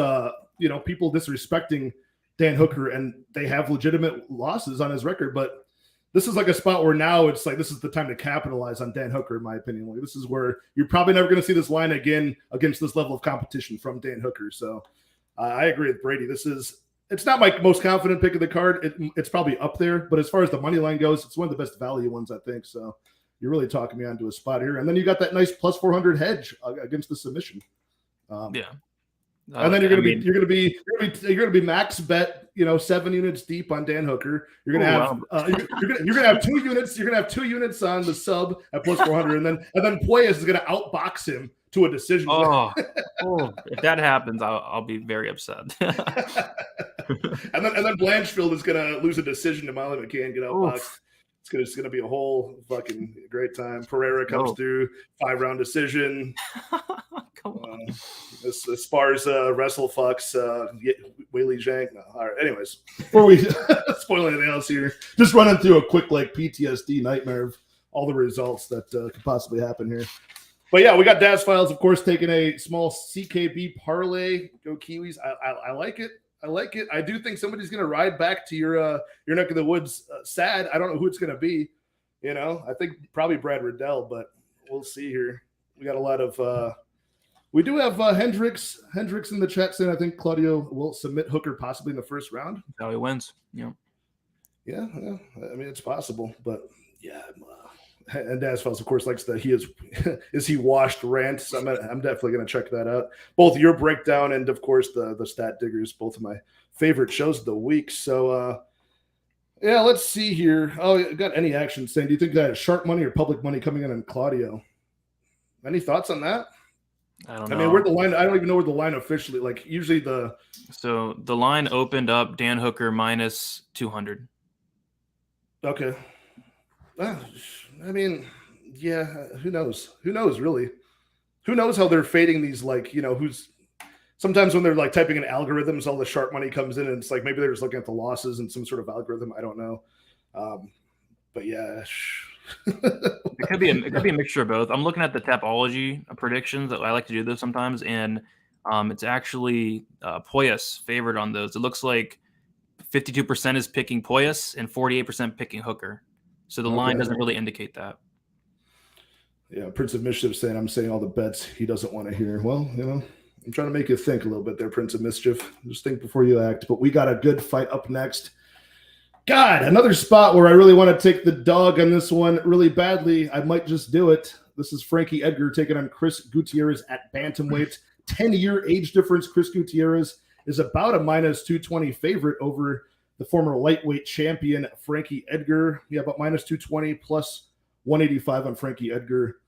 you know, people disrespecting Dan Hooker, and they have legitimate losses on his record, but this is like a spot where now it's like, this is the time to capitalize on Dan Hooker, in my opinion. Like, this is where you're probably never going to see this line again against this level of competition from Dan Hooker. So I agree with Brady. It's not my most confident pick of the card. It's probably up there, but as far as the money line goes, it's one of the best value ones, I think. So you're really talking me onto a spot here. And then you got that nice plus 400 hedge against the submission. Yeah. And then you're gonna be max bet, you know, 7 units deep on Dan Hooker. You're gonna you're gonna have 2 units. You're gonna have 2 units on the sub at plus 400, and then Puelles is gonna outbox him to a decision. If that happens, I'll be very upset. and then Blanchfield is gonna lose a decision to Molly McCann, get outboxed. It's gonna be a whole fucking great time. Pereira comes through, 5-round decision. Come on. Esparza wrestle fucks Weili Zhang. No. All right. Anyways, before we spoil anything else here, just running through a quick like PTSD nightmare of all the results that could possibly happen here. But yeah, we got Daz Files, of course, taking a small CKB parlay. Go Kiwis. I like it. I like it. I do think somebody's going to ride back to your neck of the woods. Sad. I don't know who it's going to be. You know, I think probably Brad Riddell, but we'll see here. We got a lot of. We do have Hendricks in the chat saying I think Claudio will submit Hooker possibly in the first round. That's how he wins. Yeah. Yeah. I mean, it's possible, but yeah. And Dasfels, of course, likes the is he washed rant. So I'm definitely going to check that out. Both your breakdown and, of course, the Stat Diggers, both of my favorite shows of the week. So, yeah, let's see here. Oh, you got any action saying? Do you think that sharp money or public money coming in on Claudio? Any thoughts on that? I don't know. I mean, where the line? I don't even know where the line officially. Like usually So the line opened up Dan Hooker minus 200. Okay. I mean, yeah. Who knows? Who knows really? Who knows how they're fading these? Like, you know, who's sometimes when they're like typing in algorithms, all the sharp money comes in, and it's like maybe they're just looking at the losses in some sort of algorithm. I don't know. But yeah. It could be a mixture of both. I'm looking at the Tapology predictions. I like to do those sometimes, and it's actually Puelles favored on those. It looks like 52% is picking Puelles and 48% picking Hooker. So the line doesn't really indicate that. Yeah, Prince of Mischief saying I'm saying all the bets he doesn't want to hear. Well, you know, I'm trying to make you think a little bit there, Prince of Mischief. Just think before you act. But we got a good fight up next. God, another spot where I really want to take the dog on this one really badly. I might just do it. This is Frankie Edgar taking on Chris Gutierrez at bantamweight. 10-year age difference. Chris Gutierrez is about a minus 220 favorite over the former lightweight champion, Frankie Edgar. Yeah, about minus 220 plus 185 on Frankie Edgar.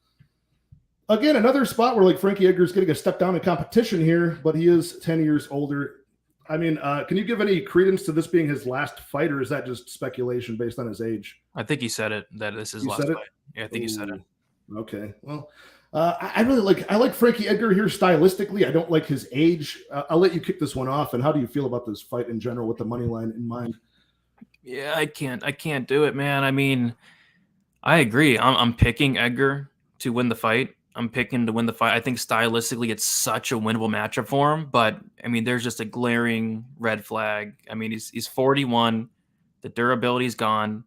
Again, another spot where like Frankie Edgar is getting a step down in competition here, but he is 10 years older. I mean, can you give any credence to this being his last fight, or is that just speculation based on his age? I think he said it, that this is his last fight. Yeah, I think he said it. Okay. Well, I like Frankie Edgar here stylistically. I don't like his age. I'll let you kick this one off. And how do you feel about this fight in general with the money line in mind? Yeah, I can't do it, man. I mean, I agree. I'm picking Edgar to win the fight. I'm picking to win the fight. I think stylistically it's such a winnable matchup for him, but I mean, there's just a glaring red flag. I mean, he's 41. The durability's gone.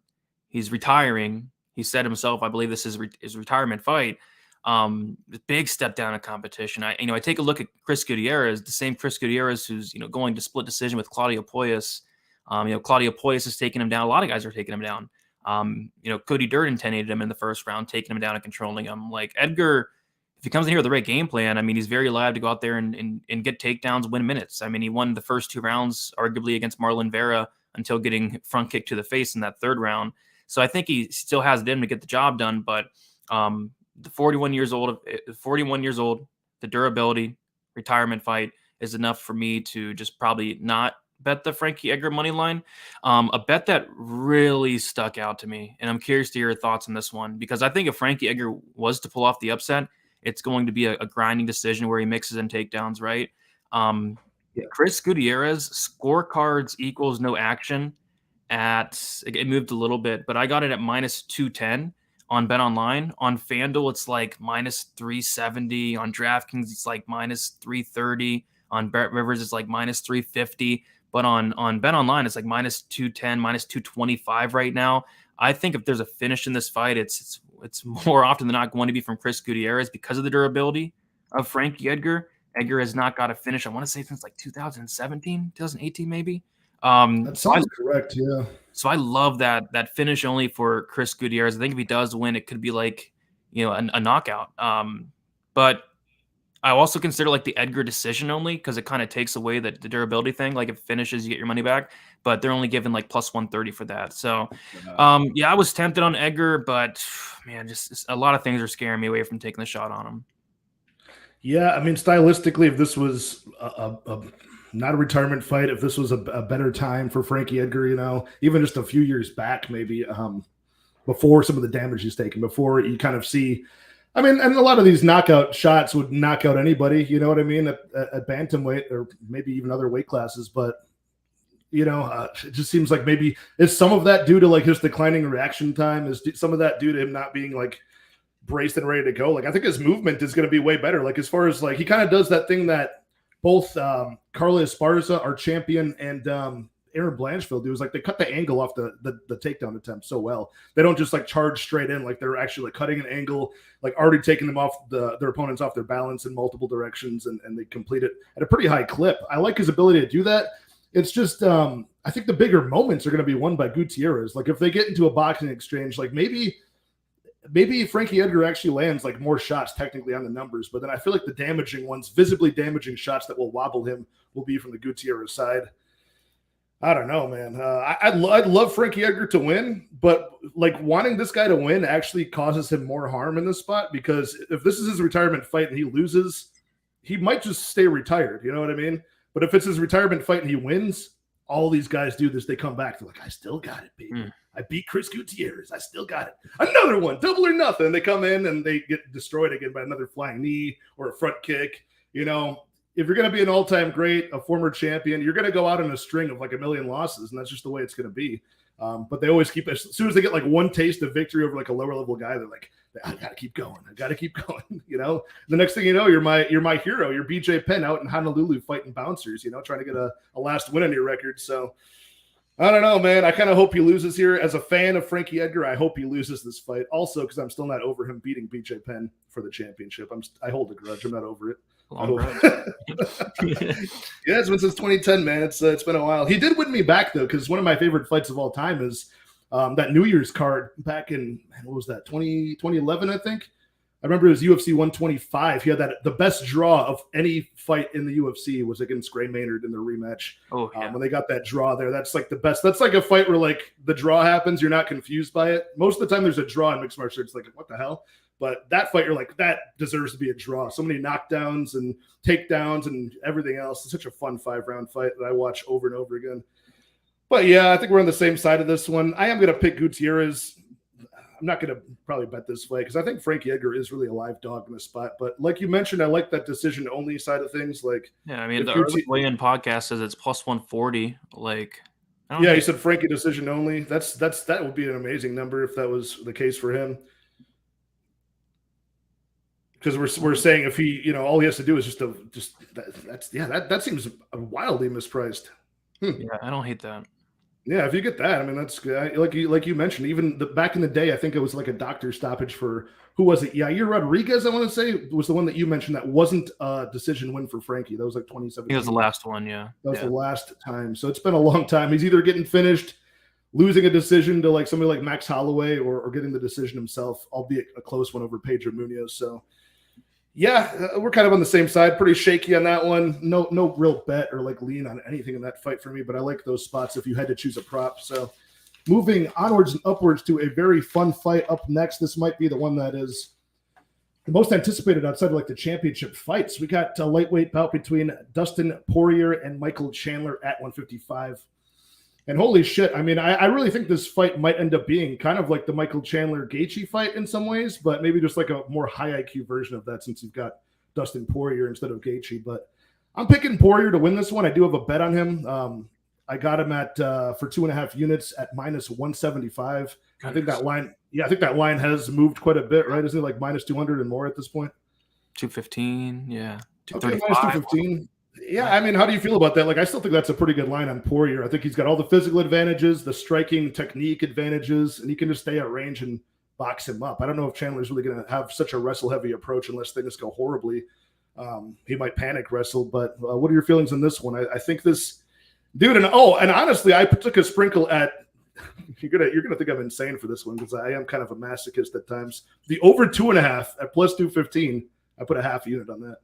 He's retiring. He said himself, I believe this is his retirement fight. Big step down in competition. I take a look at Chris Gutierrez, the same Chris Gutierrez who's going to split decision with Claudio Puelles. Claudio Puelles is taking him down. A lot of guys are taking him down. Cody Durden 10-8'd him in the first round, taking him down and controlling him. Like Edgar, if he comes in here with the right game plan, I mean, he's very live to go out there and get takedowns, win minutes. I mean, he won the first 2 rounds, arguably against Marlon Vera, until getting front kick to the face in that 3rd round. So I think he still has it in to get the job done. But the 41 years old, the durability, retirement fight is enough for me to just probably not bet the Frankie Edgar money line. A bet that really stuck out to me, and I'm curious to hear your thoughts on this one, because I think if Frankie Edgar was to pull off the upset, it's going to be a grinding decision where he mixes in takedowns, right? Chris Gutierrez, scorecards equals no action it moved a little bit, but I got it at minus 210 on Bet Online. On FanDuel, it's like minus 370. On DraftKings, it's like minus 330. On Bet Rivers, it's like minus 350. But on Bet Online, it's like minus 210, minus 225 right now. I think if there's a finish in this fight, it's more often than not going to be from Chris Gutierrez because of the durability of Frankie Edgar. Edgar has not got a finish, I want to say, since like 2017, 2018 maybe. That sounds correct, yeah. So I love that finish only for Chris Gutierrez. I think if he does win, it could be like, a knockout. But I also consider like the Edgar decision only because it kind of takes away the durability thing. Like if it finishes, you get your money back, but they're only giving like plus 130 for that. So, I was tempted on Edgar, but man, just a lot of things are scaring me away from taking the shot on him. Yeah, I mean, stylistically, if this was not a retirement fight, if this was a better time for Frankie Edgar, even just a few years back, maybe before some of the damage he's taken, before you kind of see. I mean, and a lot of these knockout shots would knock out anybody, you know what I mean, at bantamweight or maybe even other weight classes. But, it just seems like maybe is some of that due to like his declining reaction time? Is some of that due to him not being like braced and ready to go? Like, I think his movement is going to be way better. Like, as far as like, he kind of does that thing that both Carla Esparza, our champion, and Aaron Blanchfield do, is like they cut the angle off the takedown attempt so well. They don't just like charge straight in, like they're actually like cutting an angle, like already taking them off their opponents off their balance in multiple directions, and they complete it at a pretty high clip. I like his ability to do that. It's just I think the bigger moments are going to be won by Gutierrez. Like if they get into a boxing exchange, like maybe Frankie Edgar actually lands like more shots technically on the numbers, but then I feel like the damaging ones, visibly damaging shots that will wobble him, will be from the Gutierrez side. I don't know, man. I'd love Frankie Edgar to win, but like wanting this guy to win actually causes him more harm in this spot, because if this is his retirement fight and he loses, he might just stay retired. You know what I mean? But if it's his retirement fight and he wins, all these guys do this. They come back. They're like, I still got it, baby. I beat Chris Gutierrez. I still got it. Another one, double or nothing. They come in and they get destroyed again by another flying knee or a front kick. If you're going to be an all-time great, a former champion, you're going to go out on a string of like a million losses, and that's just the way it's going to be. But they always keep, as soon as they get like one taste of victory over like a lower level guy, they're like, I got to keep going. I got to keep going. The next thing you know, you're my hero. You're BJ Penn out in Honolulu fighting bouncers, trying to get a last win on your record. So I don't know, man. I kind of hope he loses here. As a fan of Frankie Edgar, I hope he loses this fight. Also, because I'm still not over him beating BJ Penn for the championship. I hold a grudge. I'm not over it. Yeah, it's been since 2010, man. It's been a while. He did win me back though, because one of my favorite fights of all time is that New Year's card back in, what was that, 2011, I think. I remember it was UFC 125. He had the best draw of any fight in the UFC was against Gray Maynard in the rematch. Oh, yeah. When they got that draw there, that's like the best. That's like a fight where like the draw happens, you're not confused by it. Most of the time there's a draw in mixed martial arts, like what the hell? But that fight, you're like, that deserves to be a draw. So many knockdowns and takedowns and everything else. It's such a fun 5-round fight that I watch over and over again. But yeah, I think we're on the same side of this one. I am going to pick Gutierrez. I'm not going to probably bet this fight because I think Frankie Edgar is really a live dog in this spot. But like you mentioned, I like that decision only side of things. Like, yeah, I mean, the early weigh-in podcast says it's plus 140. Like, he said Frankie decision only. That would be an amazing number if that was the case for him. Because we're saying if he, all he has to do is that seems wildly mispriced. Yeah, I don't hate that. Yeah, if you get that, I mean, that's good. Like you mentioned, even back in the day, I think it was like a doctor stoppage for, who was it? Yair Rodriguez, I want to say, was the one that you mentioned that wasn't a decision win for Frankie. That was like 2017. It was the last one, yeah. That was the last time. So it's been a long time. He's either getting finished, losing a decision to like somebody like Max Holloway, or getting the decision himself, albeit a close one over Pedro Munoz. So yeah, we're kind of on the same side. Pretty shaky on that one. No real bet or like lean on anything in that fight for me, but I like those spots if you had to choose a prop. So moving onwards and upwards to a very fun fight up next. This might be the one that is the most anticipated outside of like the championship fights. We got a lightweight bout between Dustin Poirier and Michael Chandler at 155. And holy shit, I mean, I really think this fight might end up being kind of like the Michael Chandler-Gaethje fight in some ways, but maybe just like a more high IQ version of that since you've got Dustin Poirier instead of Gaethje. But I'm picking Poirier to win this one. I do have a bet on him. I got him at for 2.5 units at minus 175. I think that line has moved quite a bit, right? Isn't it like minus 200 and more at this point? 215, yeah. Okay, minus 215. Yeah, I mean, how do you feel about that? Like, I still think that's a pretty good line on Poirier. I think he's got all the physical advantages, the striking technique advantages, and he can just stay at range and box him up. I don't know if Chandler's really going to have such a wrestle-heavy approach unless things go horribly. He might panic wrestle, but what are your feelings on this one? I think this dude, and honestly, I took a sprinkle at. You're gonna think I'm insane for this one because I am kind of a masochist at times. The over 2.5 at plus 215. I put a half unit on that.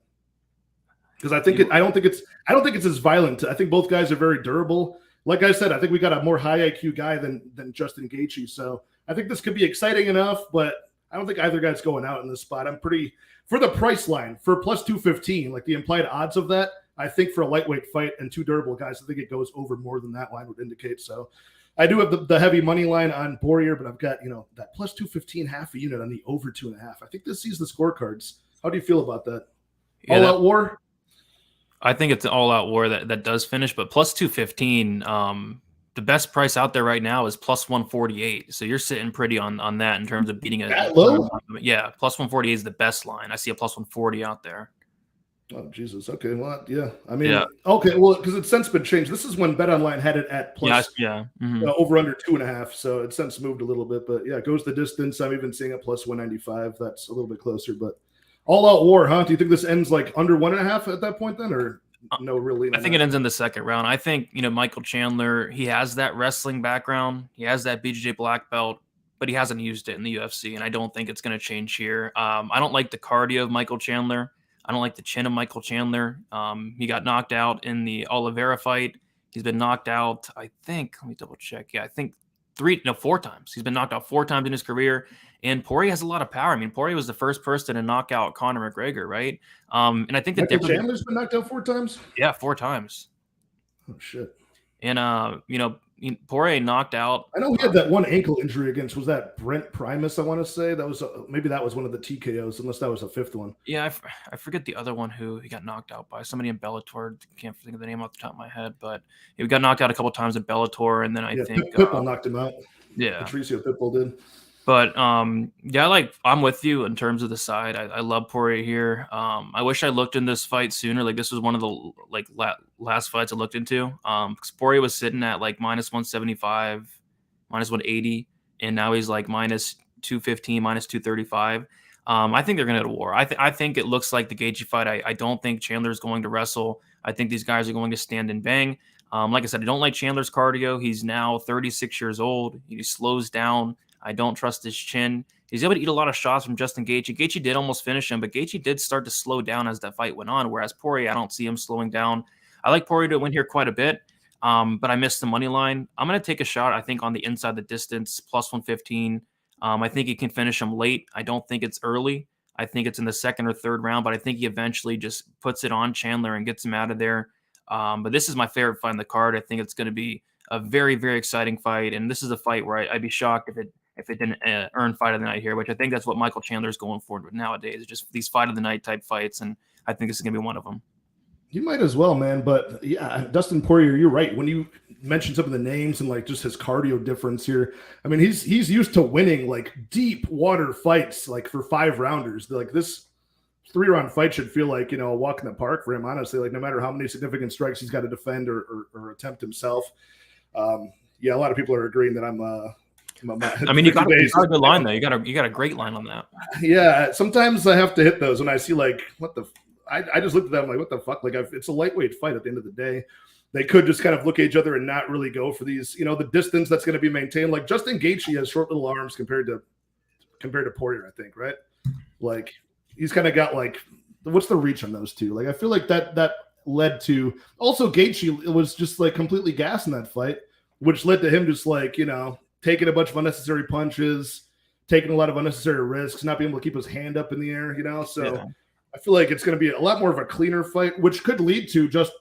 Because I don't think it's as violent. I think both guys are very durable. Like I said, I think we got a more high IQ guy than Justin Gaethje. So I think this could be exciting enough, but I don't think either guy's going out in this spot. I'm pretty for the price line for plus 215, like the implied odds of that. I think for a lightweight fight and two durable guys, I think it goes over more than that line would indicate. So I do have the heavy money line on Poirier, but I've got that plus 215 half a unit on the over 2.5. I think this sees the scorecards. How do you feel about that? All out war. I think it's an all-out war that does finish, but plus 215, the best price out there right now is plus 148. So you're sitting pretty on that in terms of beating that low? Yeah, plus 148 is the best line. I see a plus 140 out there. Oh, Jesus. Okay, well, yeah. I mean, okay, well, because it's since been changed. This is when BetOnline had it at plus over under 2.5, so it's since moved a little bit. But, yeah, it goes the distance. I'm even seeing a plus 195. That's a little bit closer, but all-out war, huh? Do you think this ends like under 1.5 at that point then, or no really? I think it ends in the second round. I think, Michael Chandler, he has that wrestling background. He has that BJJ black belt, but he hasn't used it in the UFC, and I don't think it's going to change here. I don't like the cardio of Michael Chandler. I don't like the chin of Michael Chandler. He got knocked out in the Oliveira fight. He's been knocked out, I think, let me double check. Yeah, I think 4 times. He's been knocked out 4 times in his career. And Poirier has a lot of power. I mean, Poirier was the first person to knock out Conor McGregor, right? And I think that Chandler's been knocked out 4 times? Yeah, 4 times. Oh, shit. And, Poirier knocked out. I know he had that one ankle injury against, was that Brent Primus, I want to say? That was maybe that was one of the TKOs, unless that was a 5th one. Yeah, I forget the other one who he got knocked out by. Somebody in Bellator. Can't think of the name off the top of my head, but he got knocked out a couple times in Bellator, and then I think Pitbull knocked him out. Yeah. Patricio Pitbull did. But I'm with you in terms of the side. I love Poirier here. I wish I looked in this fight sooner. Like, this was one of the last fights I looked into. Because Poirier was sitting at like minus 175, minus 180, and now he's like minus 215, minus 235. I think they're gonna go to war. I think it looks like the Gaethje fight. I don't think Chandler's going to wrestle. I think these guys are going to stand and bang. Like I said, I don't like Chandler's cardio. He's now 36 years old. He slows down. I don't trust his chin. He's able to eat a lot of shots from Justin Gaethje. Gaethje did almost finish him, but Gaethje did start to slow down as that fight went on, whereas Poirier, I don't see him slowing down. I like Poirier to win here quite a bit, but I missed the money line. I'm going to take a shot, I think, on the inside the distance, plus 115. I think he can finish him late. I don't think it's early. I think it's in the second or third round, but I think he eventually just puts it on Chandler and gets him out of there. But this is my favorite fight in the card. I think it's going to be a very, very exciting fight, and this is a fight where I'd be shocked if it didn't earn fight of the night here, which I think that's what Michael Chandler is going for nowadays. It's just these fight of the night type fights, and I think this is going to be one of them. You might as well, man. But yeah, Dustin Poirier, you're right. When you mentioned some of the names and like just his cardio difference here, I mean, he's used to winning like deep water fights, like for 5 rounders. Like this 3-round fight should feel like, a walk in the park for him, honestly. Like no matter how many significant strikes he's got to defend or attempt himself. Yeah, a lot of people are agreeing that I'm I mean, you got a good line though. You got a great line on that. Yeah, sometimes I have to hit those when I see like I just looked at them like, what the fuck? Like it's a lightweight fight at the end of the day. They could just kind of look at each other and not really go for these, the distance that's going to be maintained. Like Justin Gaethje has short little arms compared to Poirier, I think, right? Like he's kind of got like, what's the reach on those two? Like I feel like that led to also Gaethje was just like completely gassed in that fight, which led to him just like taking a bunch of unnecessary punches, taking a lot of unnecessary risks, not being able to keep his hand up in the air, So yeah. I feel like it's going to be a lot more of a cleaner fight, which could lead to just,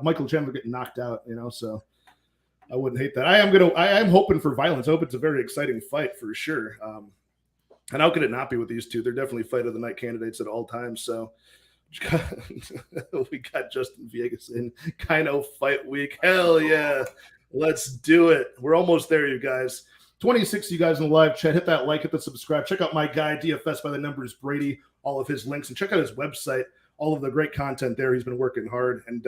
Michael Chandler getting knocked out, So I wouldn't hate that. I am hoping for violence. I hope it's a very exciting fight for sure. And how could it not be with these two? They're definitely fight of the night candidates at all times. So we got Justin Villegas in Kino fight week. Hell yeah. Let's do it. We're almost there, you guys. 26 of you guys in the live chat. Hit that like, hit the subscribe. Check out my guy, DFS by the numbers Brady, all of his links, and check out his website, all of the great content there. He's been working hard, and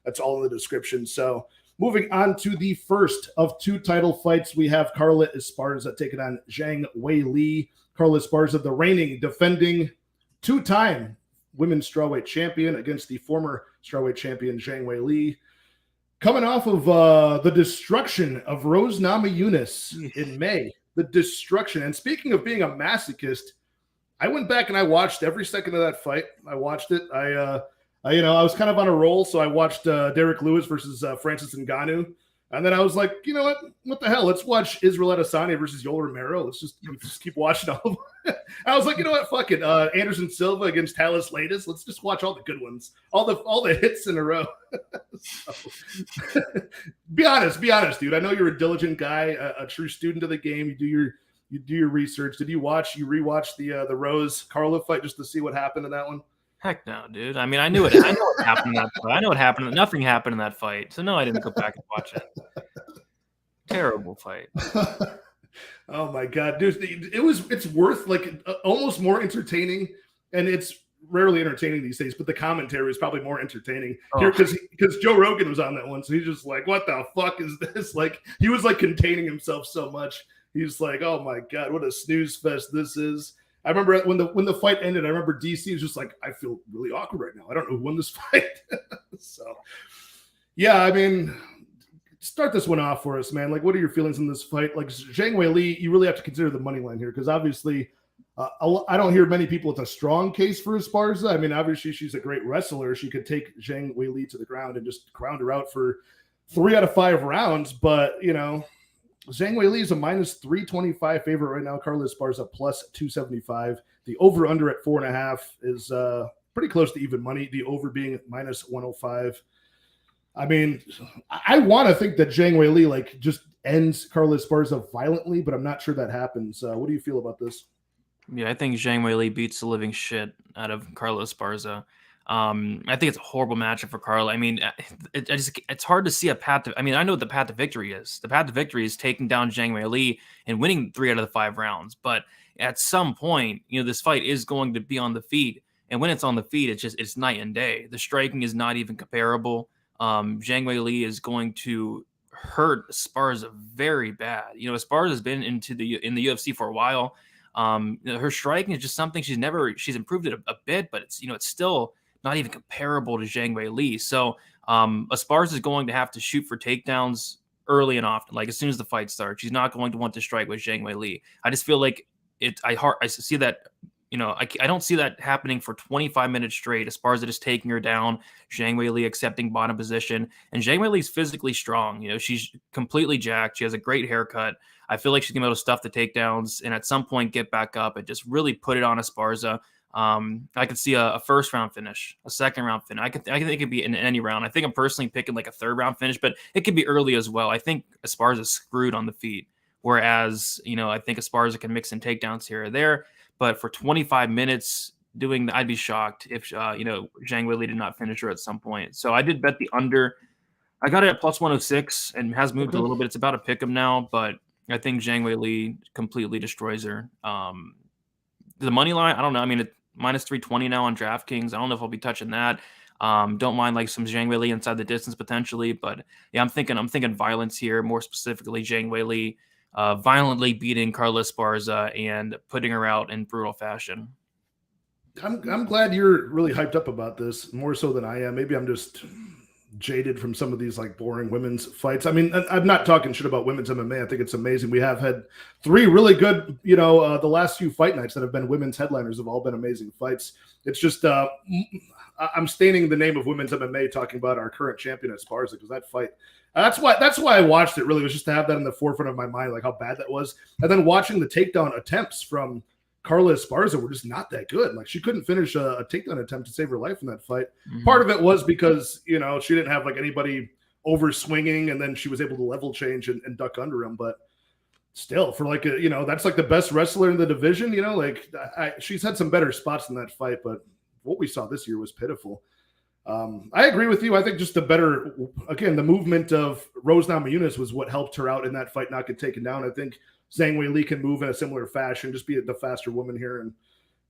that's all in the description. So moving on to the first of 2 title fights, we have Carla Esparza taking on Zhang Weili. Carla Esparza, the reigning, defending 2-time women's strawweight champion, against the former strawweight champion Zhang Weili. Coming off of the destruction of Rose Namajunas in May. The destruction. And speaking of being a masochist, I went back and I watched every second of that fight. I watched it. I was kind of on a roll, so I watched Derek Lewis versus Francis Ngannou. And then I was like, you know what the hell? Let's watch Israel Adesanya versus Yoel Romero. Let's just keep watching all of them. I was like, you know what? Fuck it. Anderson Silva against Talis Latis. Let's just watch all the good ones, all the hits in a row. So, be honest, dude. I know you're a diligent guy, a true student of the game. You do your research. Did you rewatch the Rose Carla fight just to see what happened in that one? Heck no, dude. I mean, I know what happened in that fight. I know what happened. Nothing happened in that fight. So no, I didn't go back and watch it. Terrible fight. Oh my God, dude. It's worth almost more entertaining, and it's rarely entertaining these days, but the commentary is probably more entertaining here because Joe Rogan was on that one. So he's just like, what the fuck is this? Like, he was like containing himself so much. He's like, oh my God, what a snooze fest this is. I remember when the fight ended, I remember DC was just like, I feel really awkward right now. I don't know who won this fight. So, yeah, I mean, start this one off for us, man. Like, what are your feelings in this fight? Like, Zhang Weili, you really have to consider the money line here because obviously I don't hear many people with a strong case for Esparza. I mean, obviously she's a great wrestler. She could take Zhang Weili to the ground and just ground her out for 3 out of 5 rounds. But, you know, Zhang Weili is a minus 325 favorite right now. Carla Esparza plus 275. The over-under at 4.5 is pretty close to even money. The over being minus 105. I mean, I want to think that Zhang Weili like just ends Carla Esparza violently, but I'm not sure that happens. What do you feel about this? Yeah, I think Zhang Weili beats the living shit out of Carla Esparza. I think it's a horrible matchup for Carla. I mean, it's hard to see a path to, I mean, I know what the path to victory is. The path to victory is taking down Zhang Weili and winning 3 out of the 5 rounds. But at some point, you know, this fight is going to be on the feet. And when it's on the feet, it's night and day. The striking is not even comparable. Zhang Weili is going to hurt Esparza very bad. You know, Esparza has been in the UFC for a while. Her striking is just something she's improved it a bit, but it's still not even comparable to Zhang Weili. So Esparza is going to have to shoot for takedowns early and often. Like as soon as the fight starts, she's not going to want to strike with Zhang Weili. I just feel like I see that. You know, I don't see that happening for 25 minutes straight. Esparza just taking her down, Zhang Weili accepting bottom position, and Zhang Weili's physically strong. You know, she's completely jacked. She has a great haircut. I feel like she's gonna be able to stuff the takedowns and at some point get back up and just really put it on Esparza. I could see a first round finish, a second round finish. I think it could be in any round. I think I'm personally picking like a third round finish, but it could be early as well. I think Esparza's screwed on the feet, whereas I think Esparza can mix in takedowns here or there. But for 25 minutes I'd be shocked if, Zhang Weili did not finish her at some point. So I did bet the under. I got it at plus 106 and has moved a little bit. It's about a pick 'em now, but I think Zhang Weili completely destroys her. The money line, I don't know. I mean, it's minus 320 now on DraftKings. I don't know if I'll be touching that. Don't mind like some Zhang Weili inside the distance potentially, but yeah, I'm thinking violence here, more specifically Zhang Weili violently beating Carla Esparza and putting her out in brutal fashion. I'm glad you're really hyped up about this, more so than I am. Maybe I'm just jaded from some of these like boring women's fights. I mean, I'm not talking shit about women's MMA. I think it's amazing. We have had 3 really good, the last few fight nights that have been women's headliners have all been amazing fights. It's just I'm staining the name of women's MMA talking about our current champion Esparza because that fight. That's why I watched it. Really, was just to have that in the forefront of my mind, like how bad that was, and then watching the takedown attempts from Carla Esparza were just not that good. Like she couldn't finish a takedown attempt to save her life in that fight. Mm-hmm. Part of it was because she didn't have like anybody over swinging, and then she was able to level change and duck under him. But still, for like that's like the best wrestler in the division. She's had some better spots in that fight, but what we saw this year was pitiful. I agree with you. I think just the movement of Rose Namajunas was what helped her out in that fight, not get taken down. I think Zhang Weili can move in a similar fashion, just be the faster woman here and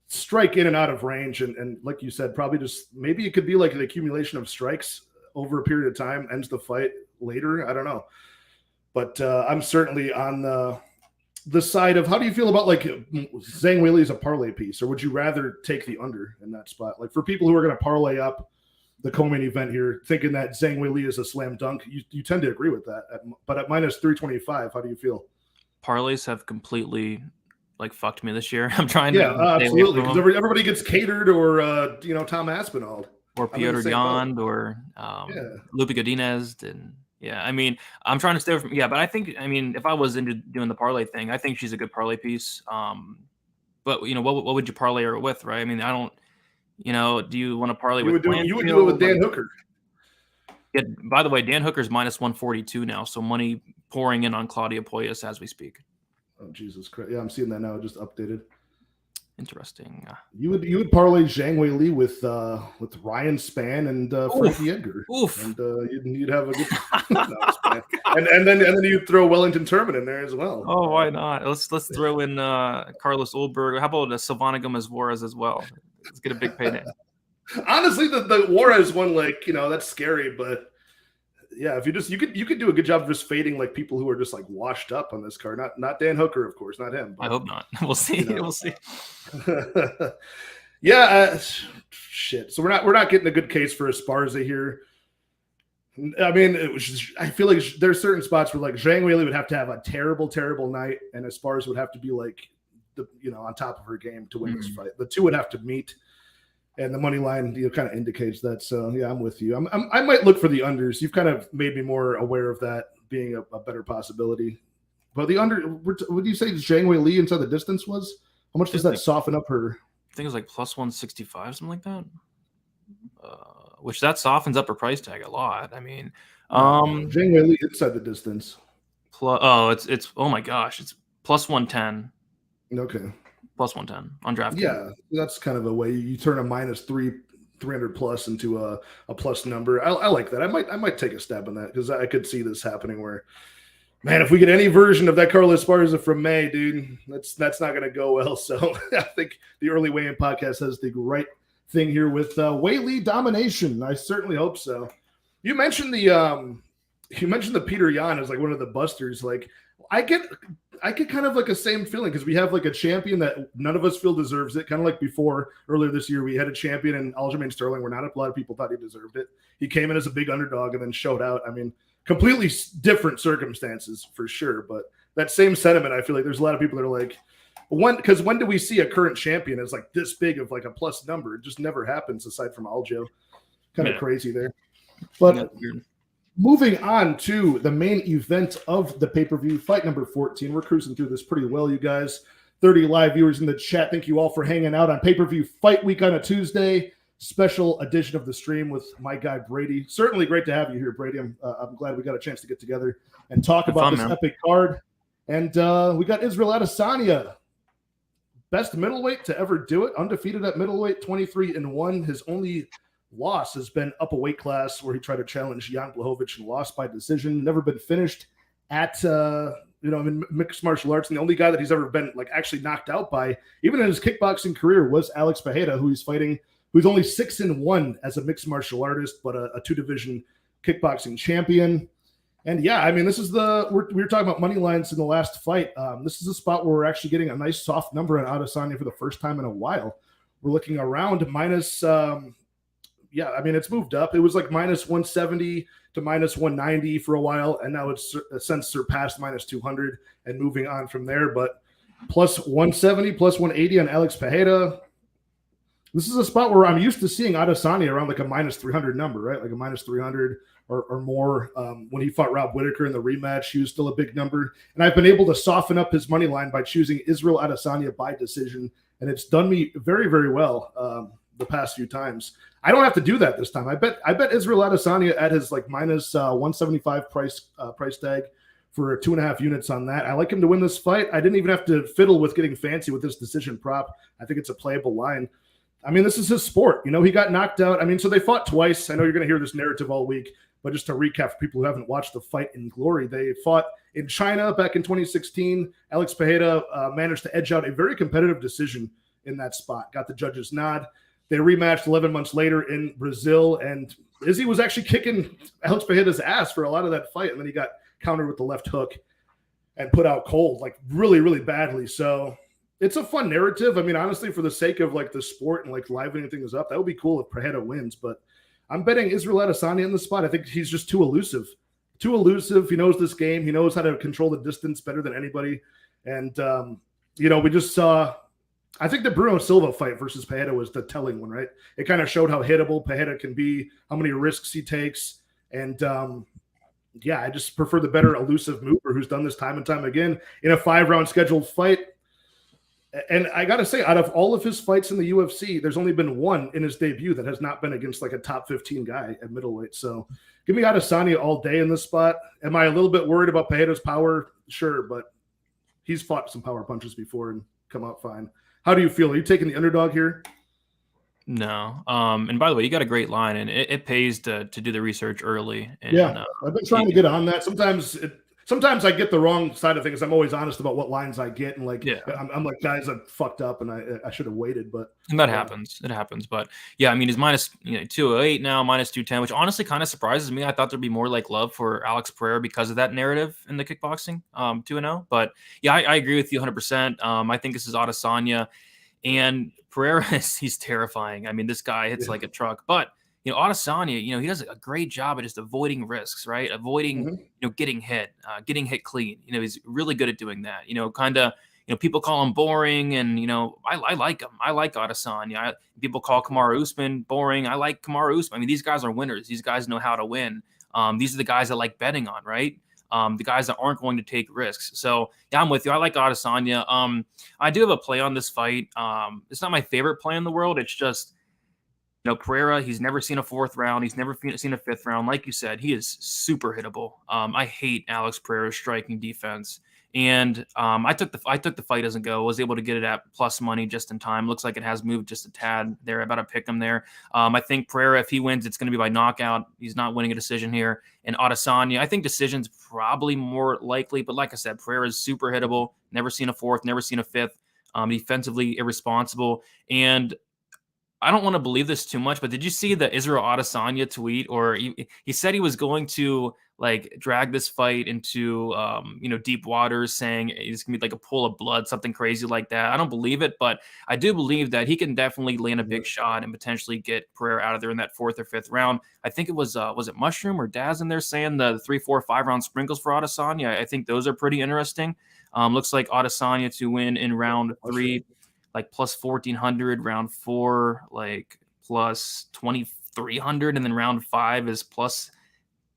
strike in and out of range. And like you said, probably just maybe it could be like an accumulation of strikes over a period of time, ends the fight later. I don't know. But I'm certainly on the side of, how do you feel about like Zhang Weili as a parlay piece, or would you rather take the under in that spot? Like for people who are going to parlay up the co-main event here, thinking that Zhang Weili is a slam dunk, you tend to agree with that. But at minus 325, how do you feel? Parlays have completely like fucked me this year. I'm trying to absolutely, because them. everybody gets catered, or Tom Aspinall, or Piotr Jan, or Lupe Godinez, and I mean, I'm trying to stay away from but I think, I mean, if I was into doing the parlay thing, I think she's a good parlay piece. But what would you parlay her with, right? I mean, I don't, do you want to parlay with Blanchfield? You would do it with Dan Hooker. Yeah, by the way, Dan Hooker's minus 142 now, so money pouring in on Claudia Puelles as we speak. Oh, Jesus Christ. Yeah, I'm seeing that now, just updated. Interesting. You would parlay Zhang Weili with Ryan Spann and Frankie Edgar. Oof. And you'd have a good and then you'd throw Wellington Turman in there as well. Oh, why not? Let's throw in Carlos Ulberg. How about Silvana Gomez-Juarez as well? Let's get a big payday. Honestly, the Juarez one, like, that's scary, but yeah, if you could do a good job of just fading like people who are just like washed up on this card. Not Dan Hooker, of course, not him. But, I hope not. We'll see. We'll see. Shit. So we're not getting a good case for Esparza here. I mean, I feel like there's certain spots where like Zhang Weili would have to have a terrible, terrible night, and Esparza would have to be like on top of her game to win this fight. The two would have to meet. And the money line, kind of indicates that. So yeah, I'm with you. I might look for the unders. You've kind of made me more aware of that being a better possibility. But the under, would you say Zhang Weili inside the distance was? How much does that soften up her? I think it was like plus 165, something like that. Which that softens up her price tag a lot. I mean, Zhang Weili inside the distance. It's oh my gosh, it's plus 110. Okay. Plus 110 on DraftKings. Yeah, that's kind of a way you turn a minus 300 plus into a plus number. I like that. I might take a stab on that, because I could see this happening where, man, if we get any version of that Carlos Esparza from May, dude, that's not going to go well. So I think the Early Weigh-In podcast has the right thing here with Weili domination. I certainly hope so. You mentioned the Peter Yan as like one of the busters. Like I get kind of like a same feeling, because we have like a champion that none of us feel deserves it. Kind of like before, earlier this year, we had a champion in Aljamain Sterling where not a lot of people thought he deserved it. He came in as a big underdog and then showed out. I mean, completely different circumstances for sure. But that same sentiment, I feel like there's a lot of people that are like, when do we see a current champion as like this big of like a plus number? It just never happens aside from Aljo. Kind of crazy there. But moving on to the main event of the pay-per-view, fight number 14. We're cruising through this pretty well, you guys. 30 live viewers in the chat. Thank you all for hanging out on pay-per-view fight week on a Tuesday. Special edition of the stream with my guy Brady. Certainly great to have you here, Brady. I'm glad we got a chance to get together and talk about this epic card. And we got Israel Adesanya, best middleweight to ever do it, undefeated at middleweight, 23-1. His only loss has been up a weight class where he tried to challenge Jan Blachowicz and lost by decision. Never been finished at in mixed martial arts. And the only guy that he's ever been like actually knocked out by, even in his kickboxing career, was Alex Pereira, who he's fighting, who's only 6-1 as a mixed martial artist, but a 2-division kickboxing champion. And yeah, I mean, this is we were talking about money lines in the last fight. This is a spot where we're actually getting a nice soft number on Adesanya for the first time in a while. We're looking around minus. I mean, it's moved up. It was like minus 170 to minus 190 for a while, and now it's since surpassed minus 200 and moving on from there. But plus 170, plus 180 on Alex Pereira. This is a spot where I'm used to seeing Adesanya around like a minus 300 number, right? Like a minus 300 or more. When he fought Rob Whittaker in the rematch, he was still a big number. And I've been able to soften up his money line by choosing Israel Adesanya by decision, and it's done me very, very well the past few times. I don't have to do that this time. I bet Israel Adesanya at his like minus 175 price tag for 2.5 units on that. I like him to win this fight. I didn't even have to fiddle with getting fancy with this decision prop. I think it's a playable line. I mean, this is his sport. He got knocked out. I mean, so they fought twice. I know you're going to hear this narrative all week, But just to recap for people who haven't watched the fight in glory, they fought in China back in 2016. Alex Pereira managed to edge out a very competitive decision in that spot, got the judge's nod. They rematched 11 months later in Brazil, and Izzy was actually kicking Alex Pereira's ass for a lot of that fight, and then he got countered with the left hook and put out cold, like really, really badly. So it's a fun narrative. I mean, honestly, for the sake of like the sport and like livening things up, that would be cool if Pereira wins. But I'm betting Israel Adesanya in the spot. I think he's just too elusive. Too elusive. He knows this game. He knows how to control the distance better than anybody. And, we just saw – I think the Bruno Silva fight versus Pereira was the telling one, right? It kind of showed how hittable Pereira can be, how many risks he takes. And, I just prefer the better elusive mover who's done this time and time again in a 5-round scheduled fight. And I got to say, out of all of his fights in the UFC, there's only been one in his debut that has not been against like a top 15 guy at middleweight. So give me Adesanya all day in this spot. Am I a little bit worried about Pereira's power? Sure, but he's fought some power punches before and come out fine. How do you feel? Are you taking the underdog here? No. And by the way, you got a great line, and it pays to do the research early. And, I've been trying to get on that. Sometimes I get the wrong side of things. I'm always honest about what lines I get, and I'm like, guys, I fucked up, and I should have waited. But and that happens. It happens. But yeah, I mean, he's minus 208 now, minus 210, which honestly kind of surprises me. I thought there'd be more like love for Alex Pereira because of that narrative in the kickboxing 2-0. But yeah, I agree with you 100%. I think this is Adesanya, and Pereira he's terrifying. I mean, this guy hits like a truck, but. Adesanya, he does a great job at just avoiding risks, right? Avoiding, getting hit clean. He's really good at doing that. People call him boring, and I like him. I like Adesanya. People call Kamaru Usman boring. I like Kamaru Usman. I mean, these guys are winners. These guys know how to win. These are the guys I like betting on, right? The guys that aren't going to take risks. So yeah, I'm with you. I like Adesanya. I do have a play on this fight. It's not my favorite play in the world. It's just. Pereira, he's never seen a 4th round. He's never seen a 5th round. Like you said, he is super hittable. I hate Alex Pereira's striking defense. And I took the fight as a go. Was able to get it at plus money just in time. Looks like it has moved just a tad there. About to pick him there. I think Pereira, if he wins, it's going to be by knockout. He's not winning a decision here. And Adesanya, I think decision's probably more likely. But like I said, Pereira is super hittable. Never seen a 4th, never seen a 5th. Defensively irresponsible. And I don't want to believe this too much, but did you see the Israel Adesanya tweet? Or he said he was going to like drag this fight into deep waters, saying it's gonna be like a pool of blood, something crazy like that. I don't believe it, but I do believe that he can definitely land a big shot and potentially get Pereira out of there in that 4th or 5th round. I think it was it Mushroom or Daz in there saying the 3, 4, 5 round sprinkles for Adesanya. I think those are pretty interesting. Looks like Adesanya to win in round 3. Like plus 1,400, round 4, like plus 2,300, and then round 5 is plus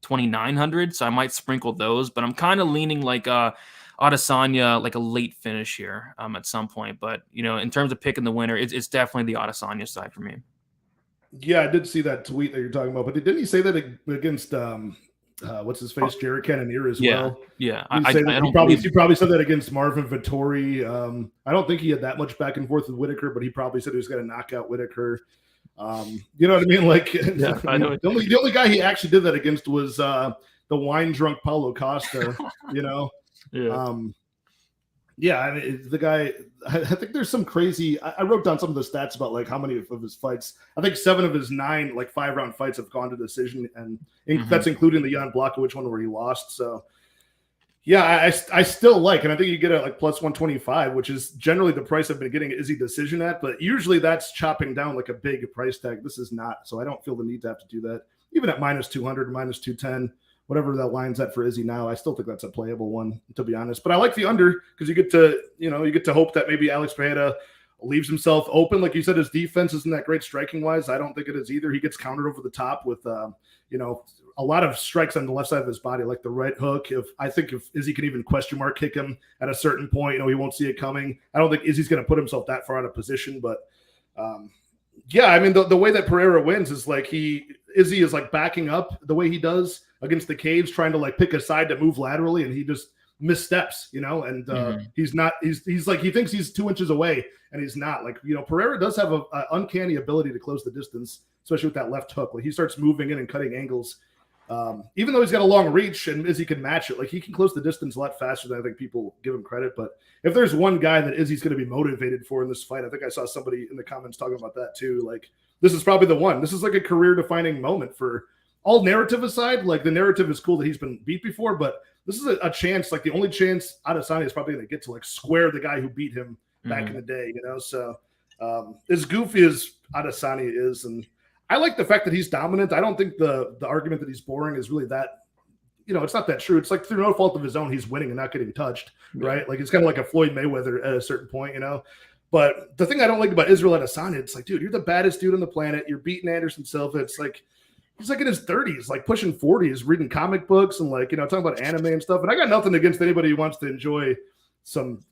2,900. So I might sprinkle those, but I'm kind of leaning like Adesanya, like a late finish here at some point. But, in terms of picking the winner, it's definitely the Adesanya side for me. Yeah, I did see that tweet that you're talking about, but didn't he say that against what's his face, Jared Cannonier as well? Yeah. He probably said that against Marvin Vettori. I don't think he had that much back and forth with Whitaker, but he probably said he was going to knock out Whitaker. You know what I mean? Like, I know. the only guy he actually did that against was the wine drunk Paulo Costa. Yeah, I mean, the guy, I think there's some crazy, I wrote down some of the stats about like how many of his fights. I think 7 of his 9 like 5-round fights have gone to decision, and that's including the Jan Blachowicz one where he lost. So yeah, I still like, and I think you get it like plus 125, which is generally the price I've been getting Izzy decision at, but usually that's chopping down like a big price tag. This is not, so I don't feel the need to have to do that. Even at minus 200, minus 210, whatever that line's at for Izzy now, I still think that's a playable one, to be honest. But I like the under because you get to hope that maybe Alex Pereira leaves himself open. Like you said, his defense isn't that great striking wise. I don't think it is either. He gets countered over the top with a lot of strikes on the left side of his body, like the right hook. If Izzy can even question mark kick him at a certain point, he won't see it coming. I don't think Izzy's going to put himself that far out of position, but yeah, I mean, the way that Pereira wins is like Izzy is like backing up the way he does against the cage, trying to like pick a side to move laterally, and he just missteps, and he's like, he thinks he's 2 inches away and he's not. Like, Pereira does have a uncanny ability to close the distance, especially with that left hook. Like he starts moving in and cutting angles. Even though he's got a long reach and Izzy can match it, like he can close the distance a lot faster than I think people give him credit. But if there's one guy that Izzy's going to be motivated for in this fight, I think I saw somebody in the comments talking about that too. Like this is probably the one. This is like a career-defining moment for all narrative aside. Like the narrative is cool that he's been beat before, but this is a chance. Like the only chance Adesanya is probably going to get to like square the guy who beat him back in the day. So as goofy as Adesanya is, and I like the fact that he's dominant. I don't think the argument that he's boring is really that, it's not that true. It's like through no fault of his own, he's winning and not getting touched, right? Like it's kind of like a Floyd Mayweather at a certain point, But the thing I don't like about Israel Adesanya, it's like, dude, you're the baddest dude on the planet. You're beating Anderson Silva. It's like he's like in his 30s, like pushing 40s, reading comic books and like talking about anime and stuff. And I got nothing against anybody who wants to enjoy some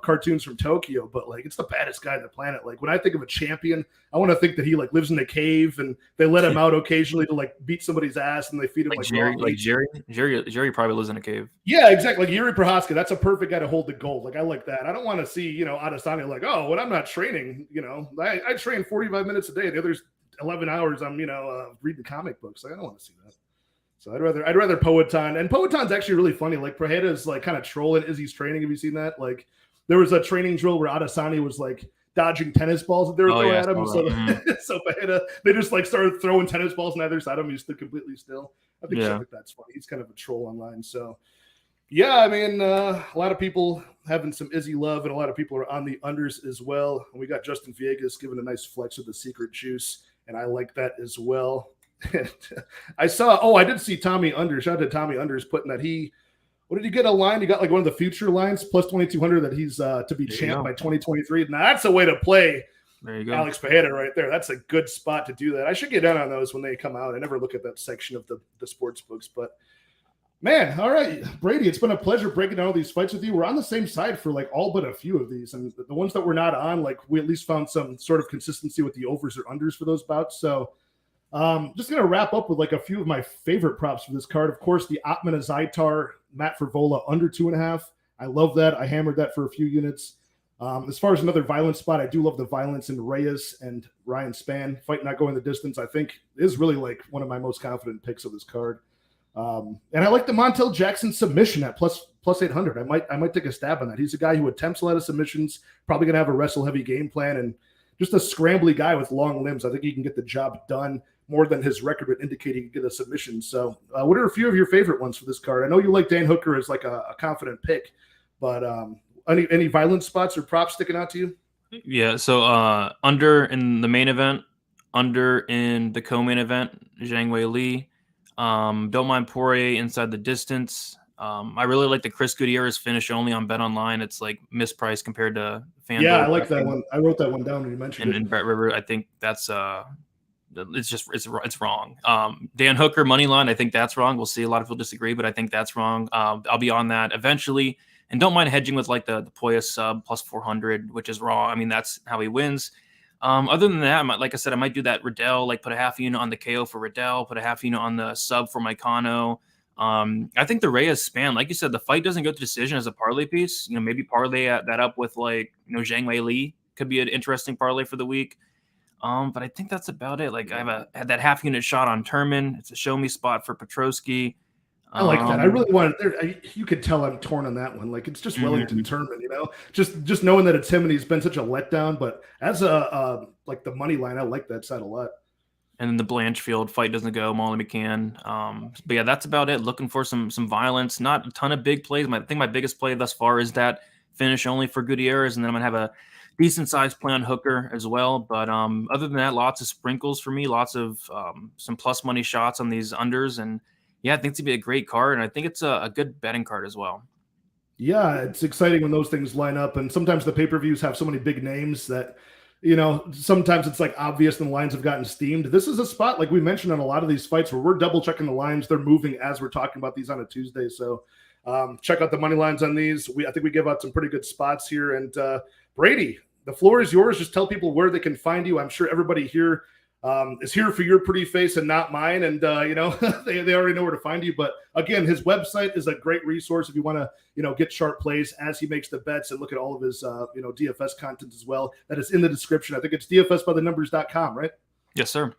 cartoons from Tokyo, but like it's the baddest guy on the planet. Like when I think of a champion, I want to think that he like lives in a cave and they let him out occasionally to like beat somebody's ass and they feed him Jerry probably lives in a cave. Yeah, exactly. Like Yuri Prohaska, that's a perfect guy to hold the gold. Like I like that. I don't want to see Adesanya like, oh, when I'm not training, I train 45 minutes a day. The other 11 hours I'm reading comic books. Like I don't want to see that. So I'd rather Poatan, and Poatan's actually really funny. Like Pereira is like kind of trolling Izzy's training. Have you seen that? Like there was a training drill where Adesanya was like dodging tennis balls that they were throwing at him. So Pereira, they just like started throwing tennis balls on either side of him. He stood completely still. I think that's funny. He's kind of a troll online. So yeah, I mean, a lot of people having some Izzy love, and a lot of people are on the unders as well. And we got Justin Villegas giving a nice flex with the secret juice, and I like that as well. And I did see Tommy Unders. Shout out to Tommy Unders putting that what did he get a line? He got like one of the future lines plus 2,200 that he's to be champ by 2023. Now that's a way to play. There you go. Alex Pereira right there. That's a good spot to do that. I should get in on those when they come out. I never look at that section of the sports books, but man, all right, Brady, it's been a pleasure breaking down all these fights with you. We're on the same side for like all but a few of these, and the ones that we're not on, like we at least found some sort of consistency with the overs or unders for those bouts. So just going to wrap up with like a few of my favorite props for this card. Of course, the Atman Azaitar, Matt Frevola under 2.5. I love that. I hammered that for a few units. As far as another violence spot, I do love the violence in Reyes and Ryan Spann. Fight not going the distance, I think, is really like one of my most confident picks of this card. And I like the Montel Jackson submission at plus 800. I might take a stab on that. He's a guy who attempts a lot of submissions, probably going to have a wrestle heavy game plan, and just a scrambly guy with long limbs. I think he can get the job done more than his record would indicate he can get a submission. So what are a few of your favorite ones for this card? I know you like Dan Hooker as like a confident pick, but any violent spots or props sticking out to you? Yeah, so under in the main event, under in the co-main event, Zhang Wei Li. Don't mind Poirier inside the distance. I really like the Chris Gutierrez finish only on Bet Online. It's like mispriced compared to FanDuel. Yeah, I like that one. I wrote that one down when you mentioned it. And Brett River, I think that's it's wrong. Dan Hooker money line, I think that's wrong. We'll see. A lot of people disagree, but I think that's wrong. I'll be on that eventually. And don't mind hedging with like the Puelles sub plus 400, which is wrong. I mean, that's how he wins. Other than that, like I said, I might do that Riddell, like put a half unit on the KO for Riddell, put a half unit on the sub for Moicano. I think the Reyes Spann, like you said, the fight doesn't go to decision as a parlay piece. Maybe parlay that up with like, Zhang Wei Li could be an interesting parlay for the week. But I think that's about it. Like I had that half unit shot on Turman. It's a show me spot for Petroski. I like that. I really wanted there. You could tell I'm torn on that one. Like it's just Wellington Turman, just knowing that it's him and he's been such a letdown. But as like the money line, I like that side a lot. And then the Blanchfield fight doesn't go, Molly McCann. But yeah, that's about it. Looking for some violence, not a ton of big plays. I think my biggest play thus far is that finish only for Gutierrez, and then I'm gonna have a decent sized play on Hooker as well. But other than that, lots of sprinkles for me, lots of some plus money shots on these unders, and yeah, I think it's gonna be a great card, and I think it's a good betting card as well. Yeah, it's exciting when those things line up, and sometimes the pay-per-views have so many big names that sometimes it's like obvious and the lines have gotten steamed. This is a spot, like we mentioned on a lot of these fights, where we're double checking the lines. They're moving as we're talking about these on a Tuesday. So check out the money lines on these. I think we give out some pretty good spots here. And Brady, the floor is yours. Just tell people where they can find you. I'm sure everybody here is here for your pretty face and not mine. And, they already know where to find you. But again, his website is a great resource if you want to, get sharp plays as he makes the bets and look at all of his, DFS content as well. That is in the description. I think it's dfsbythenumbers.com, right? Yes, sir.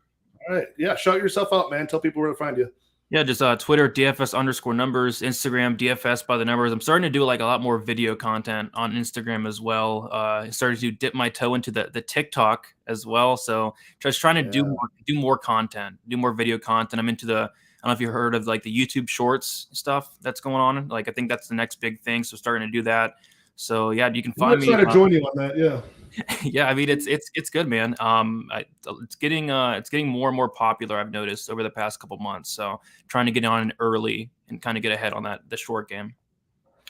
All right. Yeah. Shout yourself out, man. Tell people where to find you. Yeah, just Twitter, DFS_numbers, Instagram, DFS by the numbers. I'm starting to do like a lot more video content on Instagram as well. Started to dip my toe into the TikTok as well. So just trying to do more content, do more video content. I'm into I don't know if you heard of like the YouTube Shorts stuff that's going on. Like I think that's the next big thing. So starting to do that. So yeah, you can find me. I'm trying to join you on that. Yeah. Yeah, I mean it's good, man. It's getting more and more popular. I've noticed over the past couple months. So trying to get on early and kind of get ahead on the short game.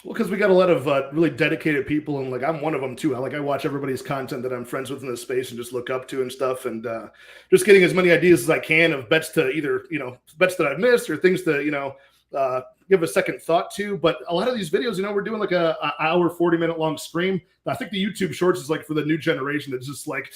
Well, because we got a lot of really dedicated people, and like I'm one of them too. I watch everybody's content that I'm friends with in this space and just look up to and stuff, and just getting as many ideas as I can of bets to either bets that I've missed or things to give a second thought to. But a lot of these videos, we're doing like a hour, 40-minute long stream. I think the YouTube Shorts is like for the new generation. It's just like,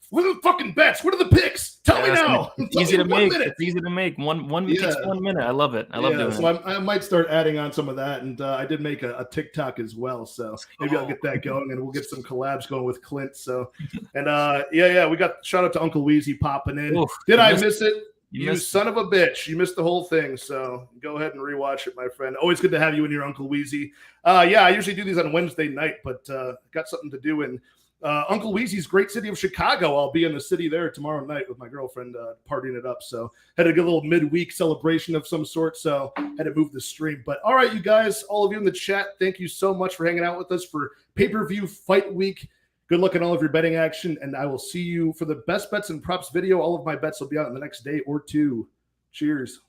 what are the fucking bets? What are the picks? Tell me now. It's easy to make. It's easy to make. It takes 1 minute. I love it. I love doing it. So I might start adding on some of that. And I did make a TikTok as well. So maybe I'll get that going, and we'll get some collabs going with Clint. So, and we got shout out to Uncle Weezy popping in. Oof, did I miss it? You son of a bitch. You missed the whole thing. So go ahead and rewatch it, my friend. Always good to have you and your Uncle Wheezy. I usually do these on Wednesday night, but got something to do in Uncle Wheezy's great city of Chicago. I'll be in the city there tomorrow night with my girlfriend partying it up. So had to get a little midweek celebration of some sort. So had to move the stream. But all right, you guys, all of you in the chat, thank you so much for hanging out with us for pay-per-view fight week. Good luck in all of your betting action, and I will see you for the best bets and props video. All of my bets will be out in the next day or two. Cheers.